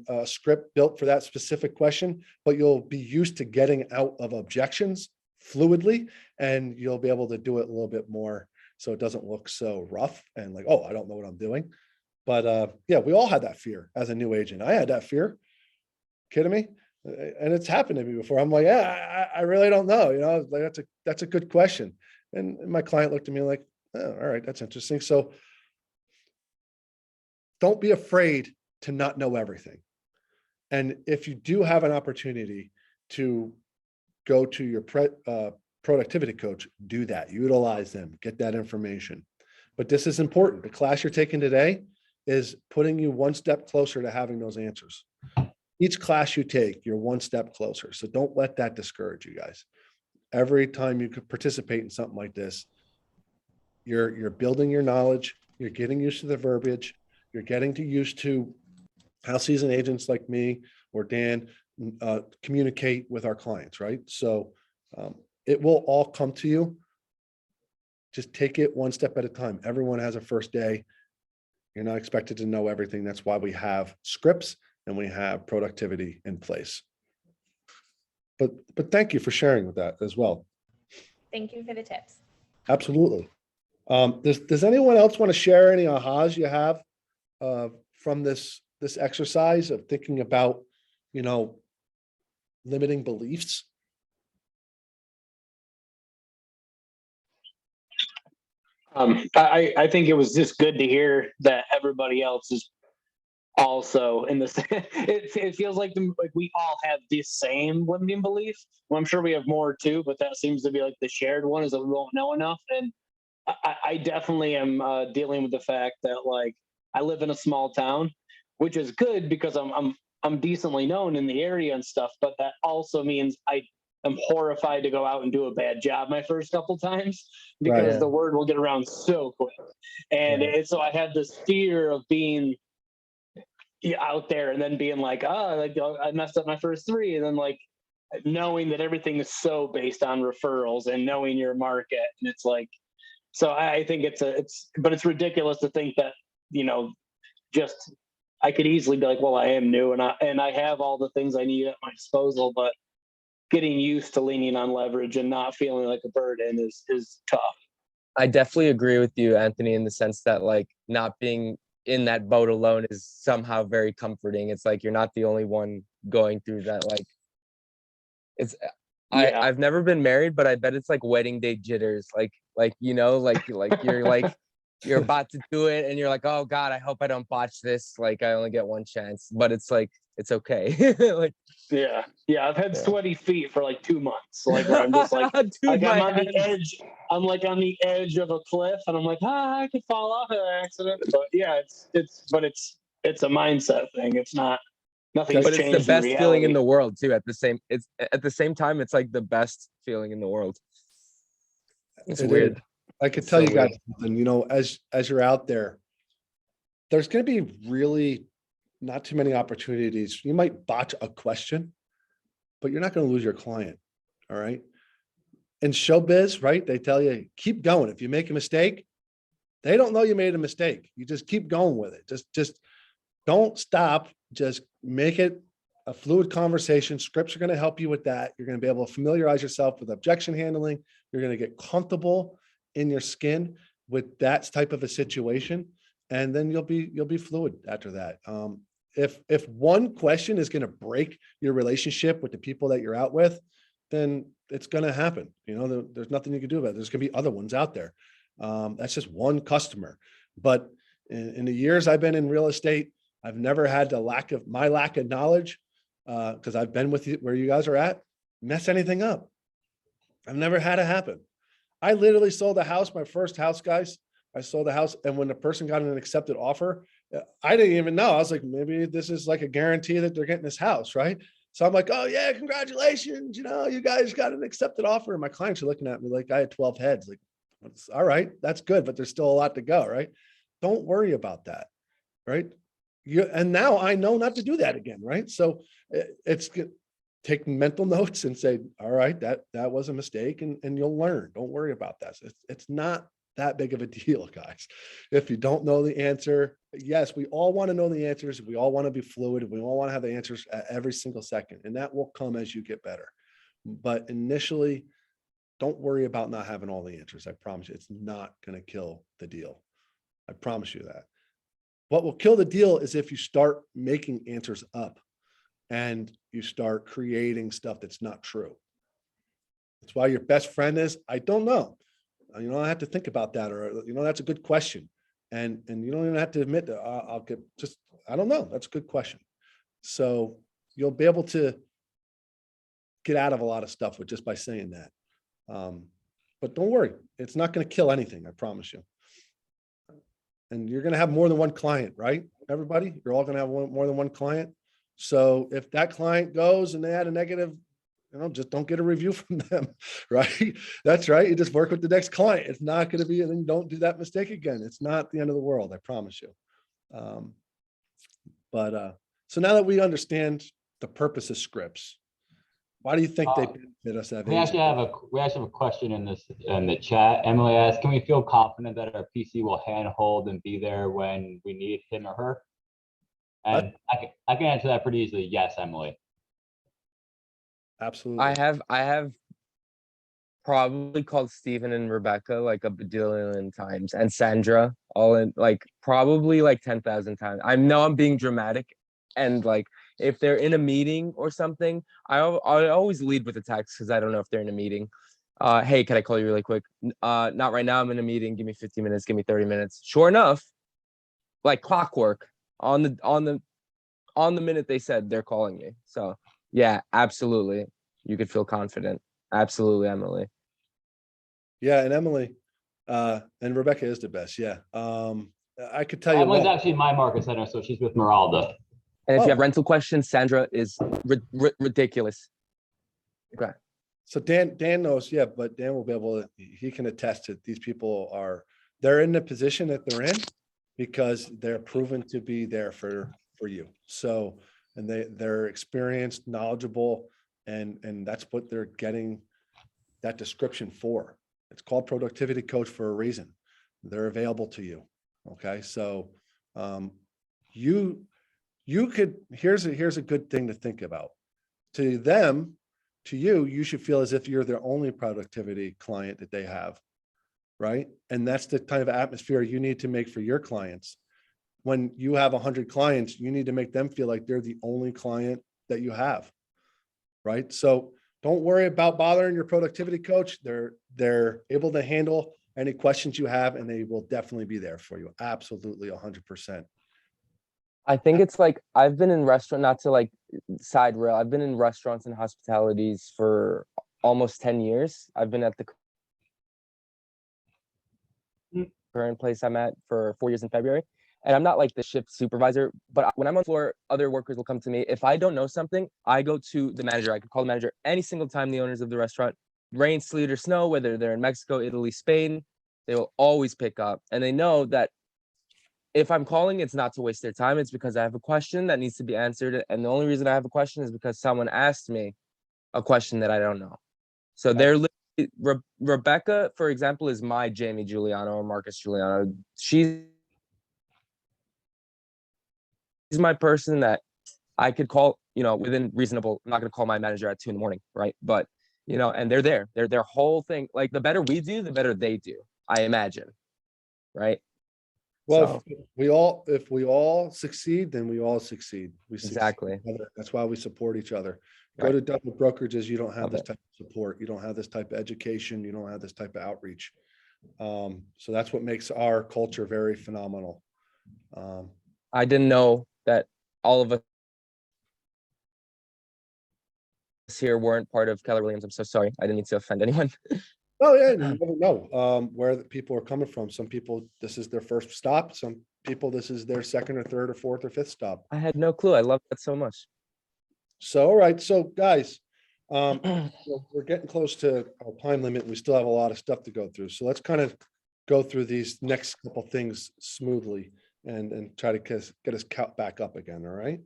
a script built for that specific question, but you'll be used to getting out of objections fluidly, and you'll be able to do it a little bit more so it doesn't look so rough and like, oh, I don't know what I'm doing. But yeah, we all had that fear as a new agent. I had that fear. Kidding me? And it's happened to me before. I'm like, yeah, I really don't know. You know, like that's a good question. And my client looked at me like, oh, all right, that's interesting. So don't be afraid to not know everything. And if you do have an opportunity to go to your productivity coach, do that. Utilize them, get that information. But this is important. The class you're taking today is putting you one step closer to having those answers. Each class you take, you're one step closer. So don't let that discourage you guys. Every time you could participate in something like this, you're building your knowledge, you're getting used to the verbiage, you're getting used to how seasoned agents like me or Dan communicate with our clients, right? So it will all come to you. Just take it one step at a time. Everyone has a first day. You're not expected to know everything. That's why we have scripts and we have productivity in place. But thank you for sharing with that as well. Thank you for the tips. Absolutely. Does anyone else want to share any ahas you have from this exercise of thinking about, you know, limiting beliefs? I think it was just good to hear that everybody else is also in this. It feels like we all have the same limiting belief. Well, I'm sure we have more too, but that seems to be like the shared one, is that we won't know enough. And I definitely am dealing with the fact that like I live in a small town, which is good because I'm decently known in the area and stuff. But that also means I'm horrified to go out and do a bad job my first couple times, because the word will get around so quick. And so I had this fear of being out there and then being like, I messed up my first three. And then like knowing that everything is so based on referrals and knowing your market. And it's like, so I think but it's ridiculous to think that, you know, just, I could easily be like, well, I am new and I have all the things I need at my disposal, but getting used to leaning on leverage and not feeling like a burden is tough. I definitely agree with you, Anthony, in the sense that like not being in that boat alone is somehow very comforting. It's like you're not the only one going through that. Like I've never been married, but I bet it's like wedding day jitters. Like you know, like you're about to do it and you're like, oh God, I hope I don't botch this. Like I only get one chance, but it's like it's okay. Like I've had sweaty feet for like 2 months. Like where I'm just like, Dude, I'm on the edge. I'm like on the edge of a cliff, and I'm like, I could fall off in an accident. But yeah, it's a mindset thing. It's not nothing's but it's changed. the best feeling in reality. the world too. At the same time, it's like the best feeling in the world. It's weird. I could tell you guys something, you know, as you're out there, there's going to be really not too many opportunities. You might botch a question, but you're not going to lose your client. All right. In showbiz, right? They tell you, keep going. If you make a mistake, they don't know you made a mistake. You just keep going with it. Just don't stop. Just make it a fluid conversation. Scripts are going to help you with that. You're going to be able to familiarize yourself with objection handling. You're going to get comfortable. in your skin with that type of a situation, and then you'll be fluid after that. If one question is going to break your relationship with the people that you're out with, then it's going to happen. You know, there's nothing you can do about it. There's going to be other ones out there. That's just one customer. But in the years I've been in real estate, I've never had the lack of knowledge, because I've been with you where you guys are at, mess anything up. I've never had it happen. I literally sold a house, my first house, guys. I sold a house, and when the person got an accepted offer, I didn't even know. I was like, maybe this is like a guarantee that they're getting this house, right? So I'm like, oh yeah, congratulations. You know, you guys got an accepted offer. And my clients are looking at me like I had 12 heads. Like, all right, that's good, but there's still a lot to go, right? Don't worry about that, right? And now I know not to do that again, right? So it's take mental notes and say, all right, that was a mistake, and you'll learn. Don't worry about that. It's not that big of a deal, guys. If you don't know the answer, yes, we all want to know the answers. We all want to be fluid. We all want to have the answers at every single second, and that will come as you get better. But initially, don't worry about not having all the answers. I promise you, it's not going to kill the deal. I promise you that. What will kill the deal is if you start making answers up and you start creating stuff that's not true. That's why your best friend is, I don't know. You don't have to think about that, or, you know, that's a good question. And you don't even have to admit that I don't know. That's a good question. So you'll be able to get out of a lot of stuff with just by saying that. But don't worry, it's not going to kill anything. I promise you. And you're going to have more than one client, right? Everybody, you're all going to have more than one client. So if that client goes and they had a negative, you know, just don't get a review from them, right? That's right. You just work with the next client. It's not going to be, and then don't do that mistake again. It's not the end of the world. I promise you. So now that we understand the purpose of scripts, why do you think they benefit us? We actually have a question in the chat. Emily asked, can we feel confident that our PC will handhold and be there when we need him or her? And I can answer that pretty easily. Yes, Emily. Absolutely. I have probably called Stephen and Rebecca like a bajillion times, and Sandra all in like probably like 10,000 times. I know I'm being dramatic, and like if they're in a meeting or something, I always lead with a text because I don't know if they're in a meeting. Hey, can I call you really quick? Not right now. I'm in a meeting. Give me 15 minutes. Give me 30 minutes. Sure enough, like clockwork, on the minute they said they're calling me. So yeah, absolutely. You could feel confident. Absolutely, Emily. Yeah, and Emily, and Rebecca is the best. Yeah. I could tell you. Emily's actually my market center, so she's with Meralda. And if you have rental questions, Sandra is ridiculous. Okay. So Dan knows, yeah, but Dan will be able to, he can attest to these people they're in the position that they're in because they're proven to be there for you. So, and they're experienced, knowledgeable, and that's what they're getting that description for. It's called productivity coach for a reason. They're available to you. Okay. So, you could, here's a good thing to think about. To them, to you, you should feel as if you're their only productivity client that they have, right? And that's the kind of atmosphere you need to make for your clients. When you have 100 clients, you need to make them feel like they're the only client that you have, right? So don't worry about bothering your productivity coach. They're able to handle any questions you have, and they will definitely be there for you. Absolutely, 100%. I think it's like, I've been in restaurant, not to like side rail, I've been in restaurants and hospitalities for almost 10 years. I've been at the current place I'm at for 4 years in February. And I'm not like the shift supervisor, but when I'm on floor, other workers will come to me. If I don't know something, I go to the manager. I could call the manager any single time. The owners of the restaurant, rain, sleet, or snow, whether they're in Mexico, Italy, Spain, they will always pick up. And they know that if I'm calling, it's not to waste their time. It's because I have a question that needs to be answered. And the only reason I have a question is because someone asked me a question that I don't know. So they're Rebecca, for example, is my Jamie Giuliano or Marcus Giuliano. She's my person that I could call, you know, within reasonable. I'm not going to call my manager at 2 a.m, right? But, you know, and they're there. Their whole thing, like the better we do, the better they do. I imagine, right? Well, if we all succeed, then we all succeed. We succeed Exactly. together. That's why we support each other. Go Right. to double brokerages, you don't have Love this it. type of support. You don't have this type of education. You don't have this type of outreach. So that's what makes our culture very phenomenal. I didn't know that all of us here weren't part of Keller Williams. I'm so sorry. I didn't mean to offend anyone. Oh, yeah, you never know where the people are coming from. Some people, this is their first stop. Some people, this is their second or third or fourth or fifth stop. I had no clue. I love that so much. So, all right, so guys, we're getting close to our time limit. We still have a lot of stuff to go through. So let's kind of go through these next couple things smoothly and try to get us caught back up again, all right?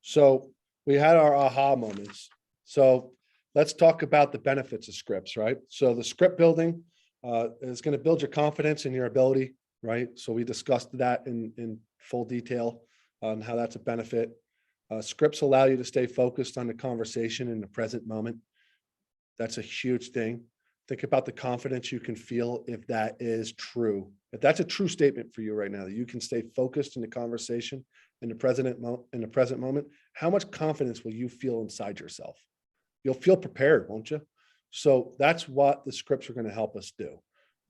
So we had our aha moments. So let's talk about the benefits of scripts, right? So the script building is going to build your confidence in your ability, right? So we discussed that in full detail on how that's a benefit. Scripts allow you to stay focused on the conversation in the present moment. That's a huge thing. Think about the confidence you can feel if that is true. If that's a true statement for you right now, that you can stay focused in the conversation in the present moment, how much confidence will you feel inside yourself? You'll feel prepared, won't you? So that's what the scripts are going to help us do,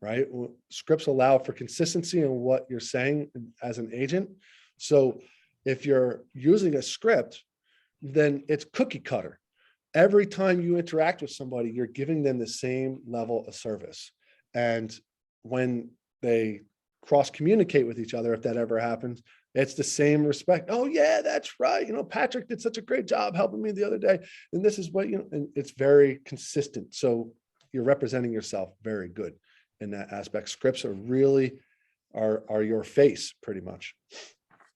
right? Scripts allow for consistency in what you're saying as an agent. So if you're using a script, then it's cookie cutter. Every time you interact with somebody, you're giving them the same level of service. And when they cross communicate with each other, if that ever happens, it's the same respect. Oh yeah, that's right. You know, Patrick did such a great job helping me the other day. And this is what, you know, and it's very consistent. So you're representing yourself very good in that aspect. Scripts are really are your face pretty much.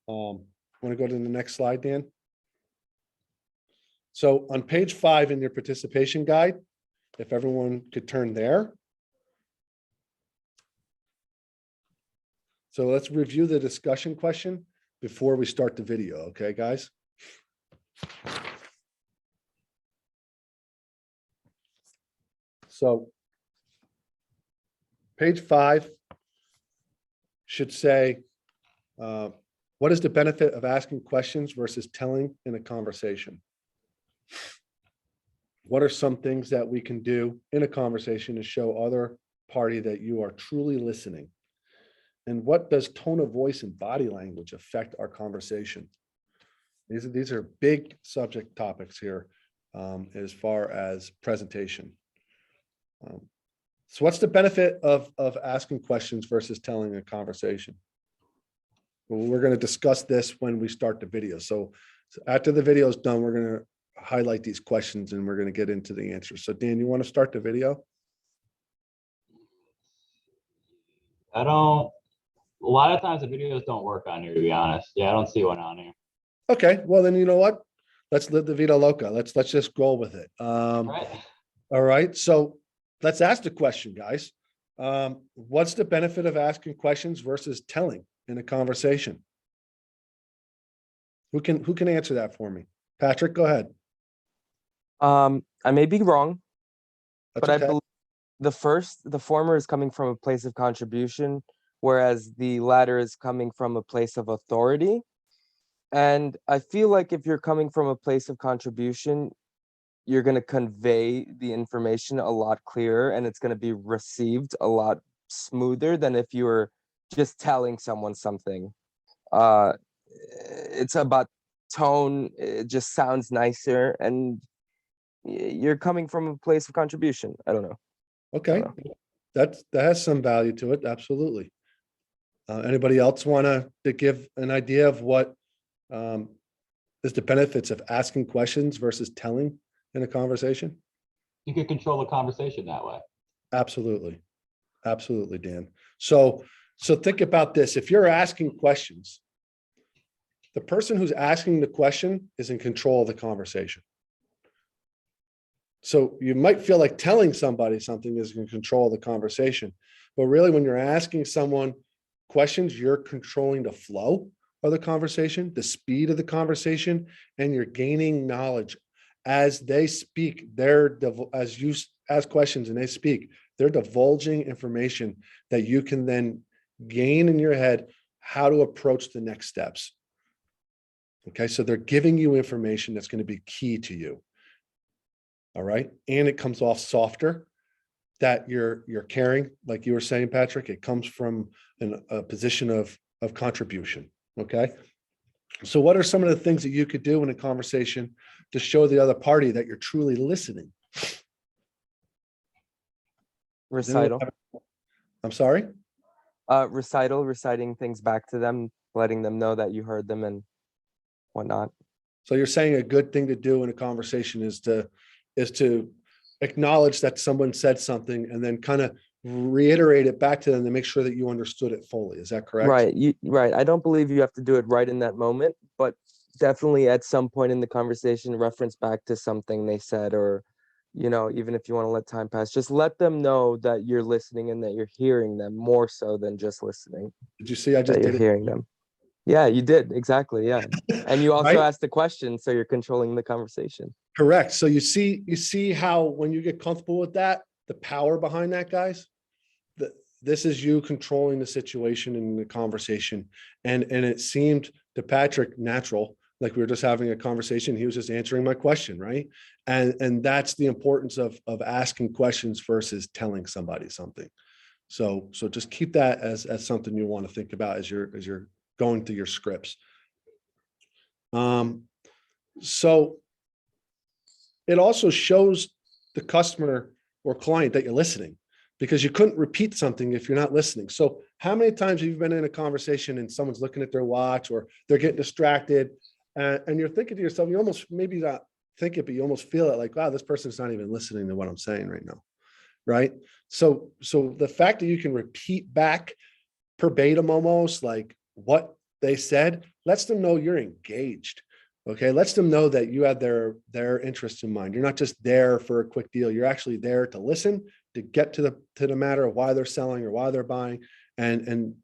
Want to go to the next slide, Dan? So on page 5 in your participation guide, if everyone could turn there. So let's review the discussion question before we start the video, okay, guys? So page 5 should say, what is the benefit of asking questions versus telling in a conversation? What are some things that we can do in a conversation to show other party that you are truly listening? And what does tone of voice and body language affect our conversation? These are big subject topics here as far as presentation. So what's the benefit of asking questions versus telling a conversation? Well, we're going to discuss this when we start the video. So after the video is done, we're going to highlight these questions and we're going to get into the answers. So Dan, you want to start the video? A lot of times the videos don't work on here, to be honest. Yeah, I don't see one on here. Okay, well then, you know what? Let's live the vida loca. Let's just roll with it. Right. All right, so let's ask the question, guys. What's the benefit of asking questions versus telling in a conversation? Who can answer that for me? Patrick, go ahead. I may be wrong, That's but I okay. believe the former is coming from a place of contribution, whereas the latter is coming from a place of authority. And I feel like if you're coming from a place of contribution, you're going to convey the information a lot clearer and it's going to be received a lot smoother than if you were just telling someone something. It's about tone. It just sounds nicer and you're coming from a place of contribution. I don't know. Okay, that has some value to it. Absolutely. Anybody else want to give an idea of what is the benefits of asking questions versus telling in a conversation? You can control the conversation that way. Absolutely. Absolutely, Dan. So think about this. If you're asking questions, the person who's asking the question is in control of the conversation. So you might feel like telling somebody something is in control of the conversation, but really when you're asking someone questions, you're controlling the flow of the conversation, the speed of the conversation, and you're gaining knowledge as they speak. As you ask questions and they speak, They're divulging information that you can then gain in your head how to approach the next steps. Okay, so they're giving you information that's going to be key to you. All right, and it comes off softer, that you're caring, like you were saying, Patrick. It comes from a position of contribution. Okay, so what are some of the things that you could do in a conversation to show the other party that you're truly listening? Recital. I'm sorry? Reciting things back to them, letting them know that you heard them and whatnot. So you're saying a good thing to do in a conversation is to acknowledge that someone said something and then kind of reiterate it back to them to make sure that you understood it fully. Is that correct? Right. I don't believe you have to do it right in that moment, but definitely at some point in the conversation, reference back to something they said, or, you know, even if you want to let time pass, just let them know that you're listening and that you're hearing them more so than just listening. Did you see I just that you're did it? hearing them? Yeah, you did. Exactly. Yeah. And you also Right? asked the question, so you're controlling the conversation. Correct. So you see how when you get comfortable with that, the power behind that, guys, this is you controlling the situation in the conversation. And it seemed to Patrick natural, like we were just having a conversation. He was just answering my question, right? And that's the importance of asking questions versus telling somebody something. So just keep that as something you want to think about as you're going through your scripts. So it also shows the customer or client that you're listening, because you couldn't repeat something if you're not listening. So how many times have you been in a conversation and someone's looking at their watch or they're getting distracted, and you're thinking to yourself, you almost maybe not think it, but you almost feel it like, wow, this person's not even listening to what I'm saying right now. Right. So the fact that you can repeat back verbatim almost like what they said lets them know you're engaged. Okay, lets them know that you have their interests in mind. You're not just there for a quick deal. You're actually there to listen, to get to the matter of why they're selling or why they're buying. And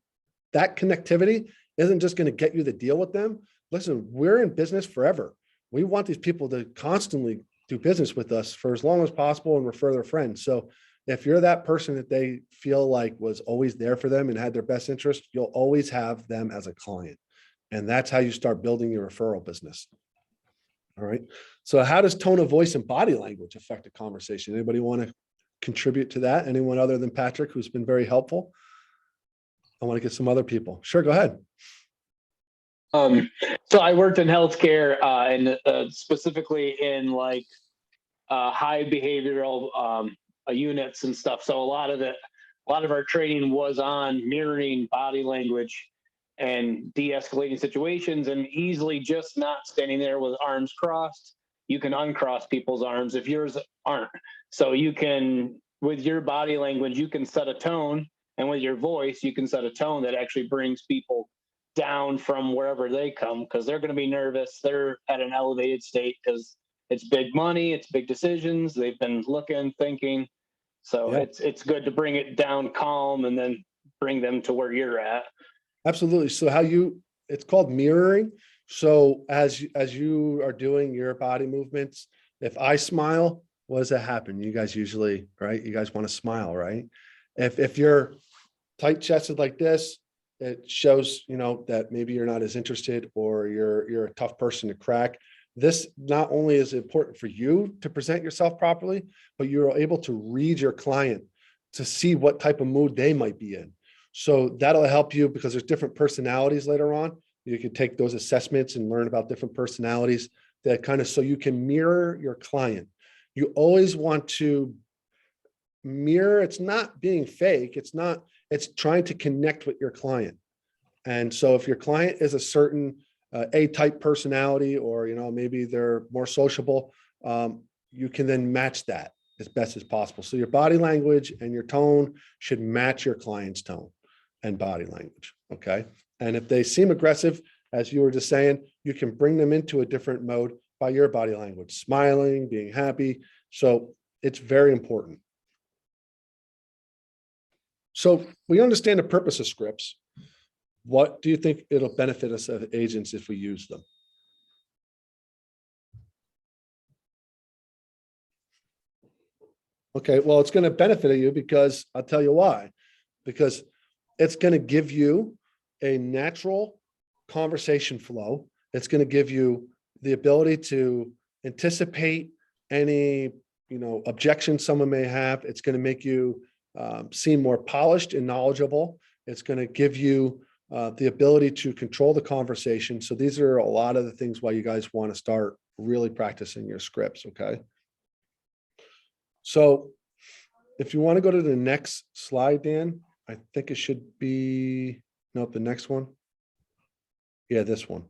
that connectivity isn't just going to get you the deal with them. Listen, we're in business forever. We want these people to constantly do business with us for as long as possible and refer their friends. So if you're that person that they feel like was always there for them and had their best interest, you'll always have them as a client. And that's how you start building your referral business. All right. So how does tone of voice and body language affect a conversation? Anybody want to contribute to that? Anyone other than Patrick, who's been very helpful? I want to get some other people. Sure, go ahead. So I worked in healthcare and specifically in like high behavioral units and stuff. So a lot of our training was on mirroring body language and de-escalating situations, and easily just not standing there with arms crossed. You can uncross people's arms if yours aren't. So you can, with your body language, you can set a tone, and with your voice, you can set a tone that actually brings people down from wherever they come, because they're going to be nervous. They're at an elevated state because it's big money, it's big decisions. They've been looking, thinking. So Yeah. it's good to bring it down calm and then bring them to where you're at. Absolutely. So it's called mirroring. So as you are doing your body movements, if I smile, what does that happen? You guys usually, right? You guys want to smile, right? If you're tight chested like this, it shows, that maybe you're not as interested, or you're a tough person to crack. This not only is important for you to present yourself properly, but you're able to read your client to see what type of mood they might be in. So that'll help you, because there's different personalities later on. You can take those assessments and learn about different personalities that so you can mirror your client. You always want to mirror. It's not being fake. It's trying to connect with your client. And so if your client is a certain A-type personality, or, maybe they're more sociable, you can then match that as best as possible. So your body language and your tone should match your client's tone and body language. Okay. And if they seem aggressive, as you were just saying, you can bring them into a different mode by your body language, smiling, being happy. So it's very important. So we understand the purpose of scripts. What do you think it'll benefit us as agents if we use them? Okay, well, it's going to benefit you because I'll tell you why. Because it's going to give you a natural conversation flow. It's going to give you the ability to anticipate any, objections someone may have. It's going to make you seem more polished and knowledgeable. It's going to give you the ability to control the conversation. So these are a lot of the things why you guys want to start really practicing your scripts, okay? So if you want to go to the next slide, Dan, I think it should be, nope, the next one. Yeah, this one.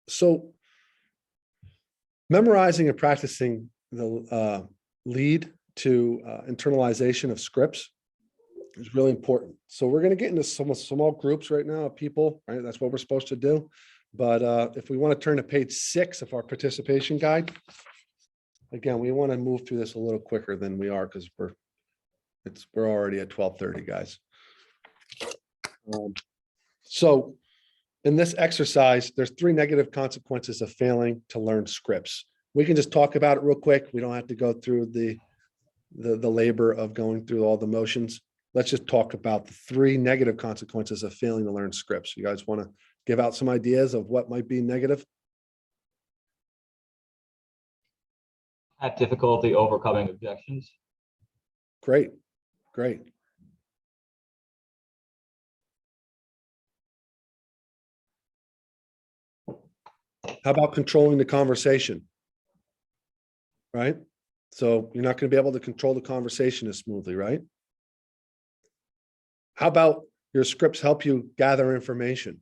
So memorizing and practicing the lead to internalization of scripts is really important. So we're going to get into some small groups right now of people, right? That's what we're supposed to do. But if we want to turn to page 6 of our participation guide, again, we want to move through this a little quicker than we are because we're already at 12:30, guys. So in this exercise, there's 3 negative consequences of failing to learn scripts. We can just talk about it real quick. We don't have to go through the labor of going through all the motions. Let's just talk about the 3 negative consequences of failing to learn scripts. You guys want to give out some ideas of what might be negative? Have difficulty overcoming objections. Great, great. How about controlling the conversation? Right? So you're not going to be able to control the conversation as smoothly, right? How about your scripts help you gather information?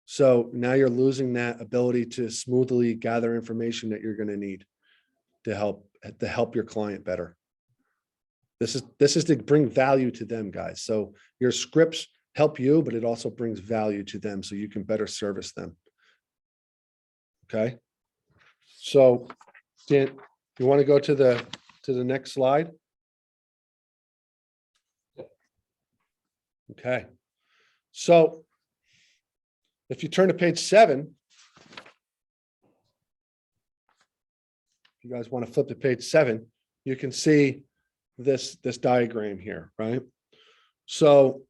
So now you're losing that ability to smoothly gather information that you're going to need to help your client better. This is to bring value to them, guys. So your scripts help you, but it also brings value to them so you can better service them. Okay. So Dan, you want to go to the next slide? Okay. So if you turn to page 7, if you guys want to flip to page 7, you can see this diagram here, right? So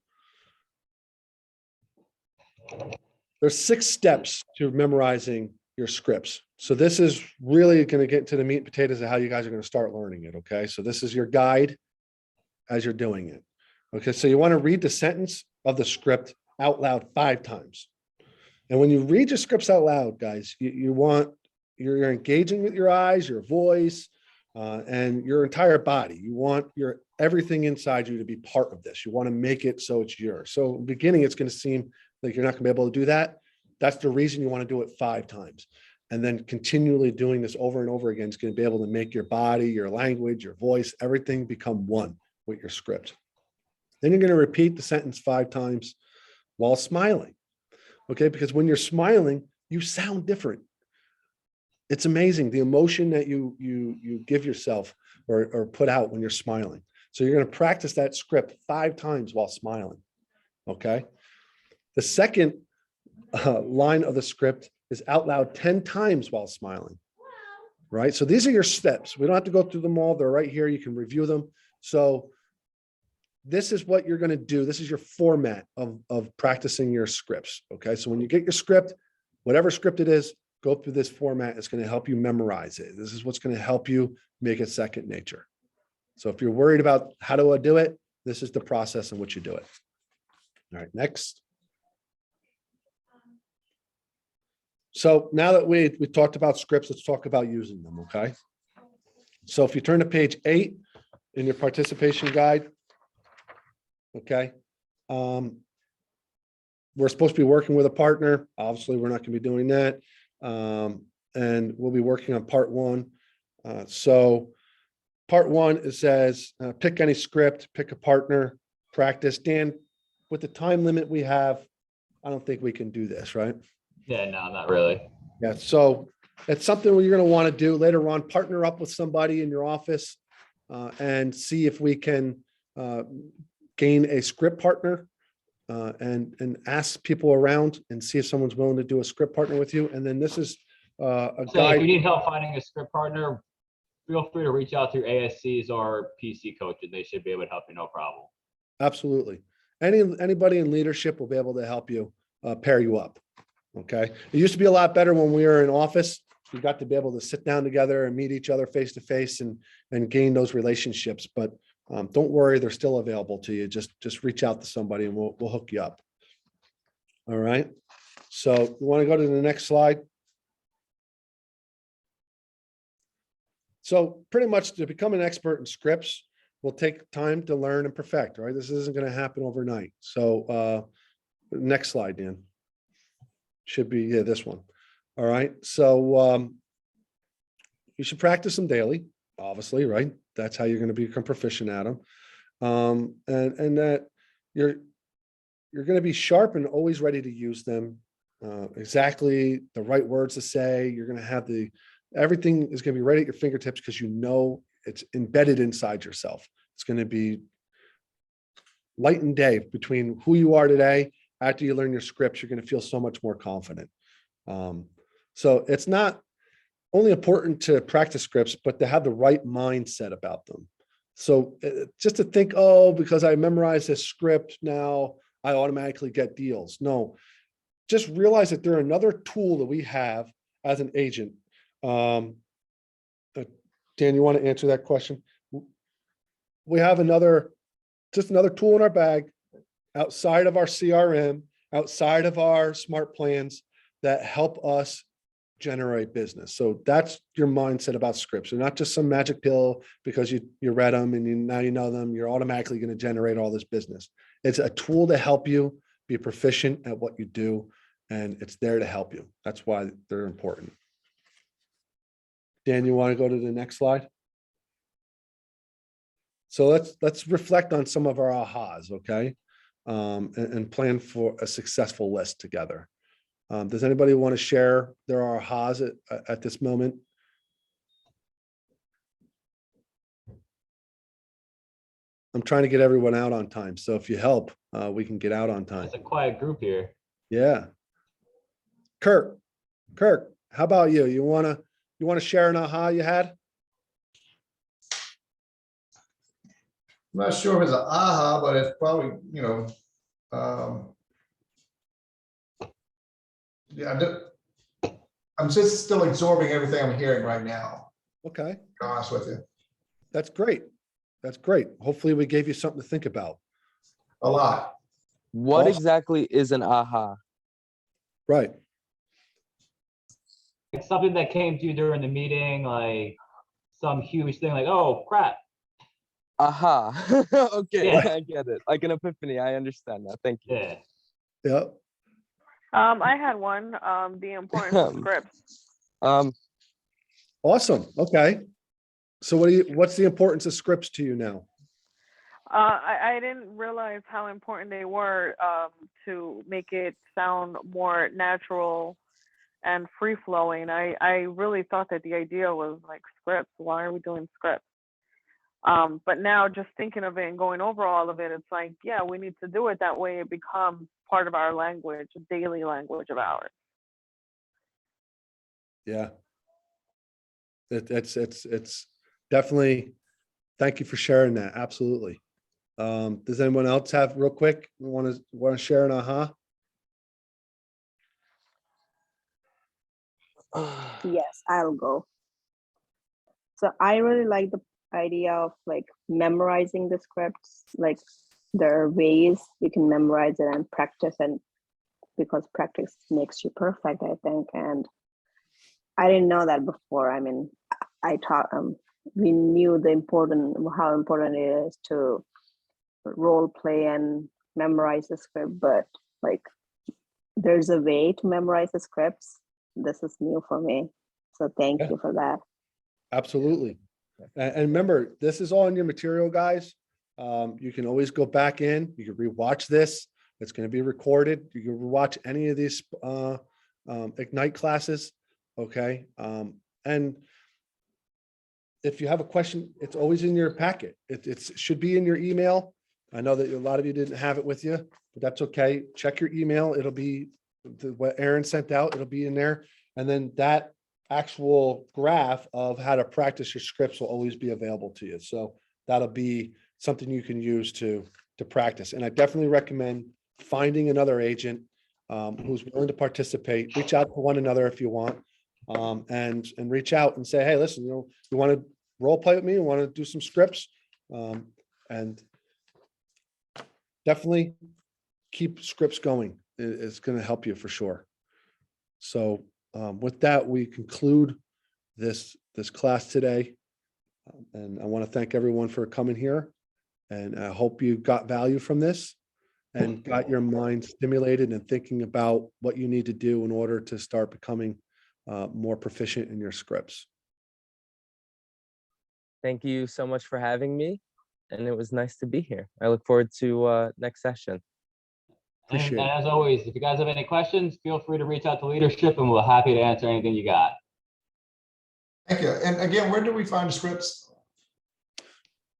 there's 6 steps to memorizing your scripts. So this is really going to get into the meat and potatoes of how you guys are going to start learning it, okay? So this is your guide as you're doing it. Okay, so you want to read the sentence of the script out loud 5 times. And when you read your scripts out loud, guys, you're engaging with your eyes, your voice, and your entire body. You want everything inside you to be part of this. You want to make it so it's yours. So in the beginning, it's going to seem like you're not going to be able to do that. That's the reason you want to do it 5 times. And then continually doing this over and over again is going to be able to make your body, your language, your voice, everything become one with your script. Then you're going to repeat the sentence 5 times while smiling. Okay, because when you're smiling, you sound different. It's amazing the emotion that you give yourself or put out when you're smiling. So you're going to practice that script 5 times while smiling. Okay. The second line of the script is out loud 10 times while smiling. Right. So these are your steps. We don't have to go through them all. They're right here. You can review them. So this is what you're going to do. This is your format of practicing your scripts. Okay. So when you get your script, whatever script it is, go through this format. It's going to help you memorize it. This is what's going to help you make it second nature. So if you're worried about how do I do it, this is the process in which you do it. All right, next. So now that we talked about scripts, let's talk about using them, okay? So if you turn to page 8 in your participation guide, okay, we're supposed to be working with a partner. Obviously, we're not going to be doing that. And we'll be working on part 1. So part 1, it says, pick any script, pick a partner, practice. Dan, with the time limit we have, I don't think we can do this, right? Yeah, no, not really. Yeah, so it's something you're going to want to do later on. Partner up with somebody in your office and see if we can gain a script partner and ask people around and see if someone's willing to do a script partner with you. And then this is a So if guide. you need help finding a script partner, feel free to reach out to your ASCs or PC coaches. They should be able to help you, no problem. Absolutely. Anybody in leadership will be able to help you pair you up. Okay. It used to be a lot better when we were in office. We got to be able to sit down together and meet each other face to face and gain those relationships. But don't worry, they're still available to you. Just reach out to somebody and we'll hook you up. All right. So you want to go to the next slide? So pretty much to become an expert in scripts will take time to learn and perfect, right? This isn't going to happen overnight. So next slide, Dan. Should be, yeah, this one. All right. So you should practice them daily, obviously, right? That's how you're going to become proficient at them. And that you're going to be sharp and always ready to use them. Exactly the right words to say. You're going to have everything is going to be right at your fingertips because you know it's embedded inside yourself. It's going to be light and day between who you are today. After you learn your scripts, you're going to feel so much more confident. So it's not only important to practice scripts, but to have the right mindset about them. So just to think, oh, because I memorized this script, now I automatically get deals. No, just realize that they're another tool that we have as an agent. Dan, you want to answer that question? We have just another tool in our bag outside of our CRM, outside of our smart plans that help us generate business. So that's your mindset about scripts. They're not just some magic pill because you read them and now you know them, you're automatically going to generate all this business. It's a tool to help you be proficient at what you do, and it's there to help you. That's why they're important. Dan, you want to go to the next slide? So let's reflect on some of our ahas, okay? And plan for a successful list together. Does anybody want to share their ahas at this moment? I'm trying to get everyone out on time. So if you help, we can get out on time. It's a quiet group here. Yeah. Kirk, how about you? You want to share an aha you had? I'm not sure if it's an aha, but it's probably, yeah, I'm just still absorbing everything I'm hearing right now, Okay, to be honest with you. that's great. That's great. Hopefully we gave you something to think about. A lot. What Awesome. exactly is an aha? Right. It's something that came to you during the meeting, like some huge thing, like, oh crap. Aha. Okay, Yeah. I get it. Like an epiphany. I understand now. Thank you. Yeah. Yep. I had one, the importance of scripts. Awesome. Okay. So what's the importance of scripts to you now? I didn't realize how important they were to make it sound more natural and free flowing. I really thought that the idea was like scripts. Why are we doing scripts? But now just thinking of it and going over all of it, it's like, yeah, we need to do it that way. It becomes part of our language, a daily language of ours. Yeah. It's definitely, thank you for sharing that. Absolutely. Does anyone else have real quick, want to share an aha? Yes, I'll go. So I really like the idea of like memorizing the scripts. Like there are ways you can memorize it and practice, and because practice makes you perfect, I think. And I didn't know that before. I mean, I taught we knew how important it is to role play and memorize the script, but like there's a way to memorize the scripts. This is new for me. So thank you for that. Absolutely. And remember, this is all in your material, guys. You can always go back in. You can rewatch this. It's going to be recorded. You can rewatch any of these Ignite classes. Okay. And if you have a question, it's always in your packet. It should be in your email. I know that a lot of you didn't have it with you, but that's okay. Check your email. It'll be what Aaron sent out. It'll be in there. And then that actual graph of how to practice your scripts will always be available to you. So that'll be something you can use to practice. And I definitely recommend finding another agent who's willing to participate. Reach out to one another if you want, and reach out and say, hey, listen, you want to role play with me? You want to do some scripts? And definitely keep scripts going. It's going to help you for sure. So with that, we conclude this class today. And I want to thank everyone for coming here. And I hope you got value from this and got your mind stimulated and thinking about what you need to do in order to start becoming more proficient in your scripts. Thank you so much for having me. And it was nice to be here. I look forward to next session. Appreciate And it. as always, if you guys have any questions, feel free to reach out to leadership and we're happy to answer anything you got. Thank you. And again, where do we find the scripts?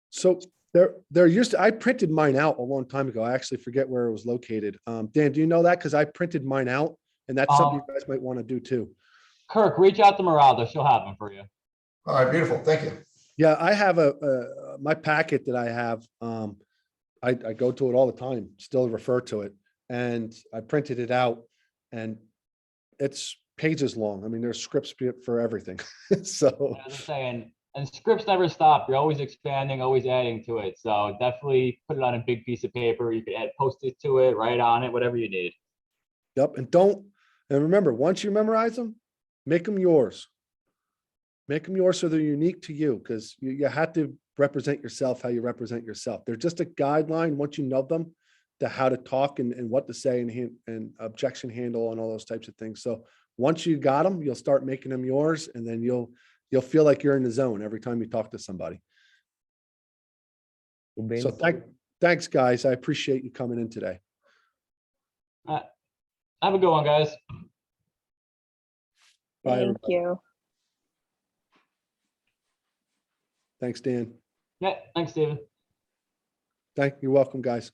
So there used to, I printed mine out a long time ago. I actually forget where it was located. Dan, do you know that? Because I printed mine out, and that's something you guys might want to do too. Kirk, reach out to Meralda. She'll have them for you. All right, beautiful. Thank you. Yeah, I have my packet that I have. I go to it all the time, still refer to it, and I printed it out, and it's pages long. I mean, there's scripts for everything. So As I'm saying, and scripts never stop. You're always expanding, always adding to it. So definitely put it on a big piece of paper. You could add Post-it to it, write on it, whatever you need. yep, and remember, once you memorize them, make them yours. Make them yours so they're unique to you, because you have to represent yourself how you represent yourself. They're just a guideline once you know them to how to talk and what to say and objection handle and all those types of things. So once you got them, you'll start making them yours, and then you'll feel like you're in the zone every time you talk to somebody. So thanks, guys. I appreciate you coming in today. Have a good one, guys. Bye, Thank everybody. you. Thanks, Dan. Yeah, thanks, Steven. You're welcome, guys.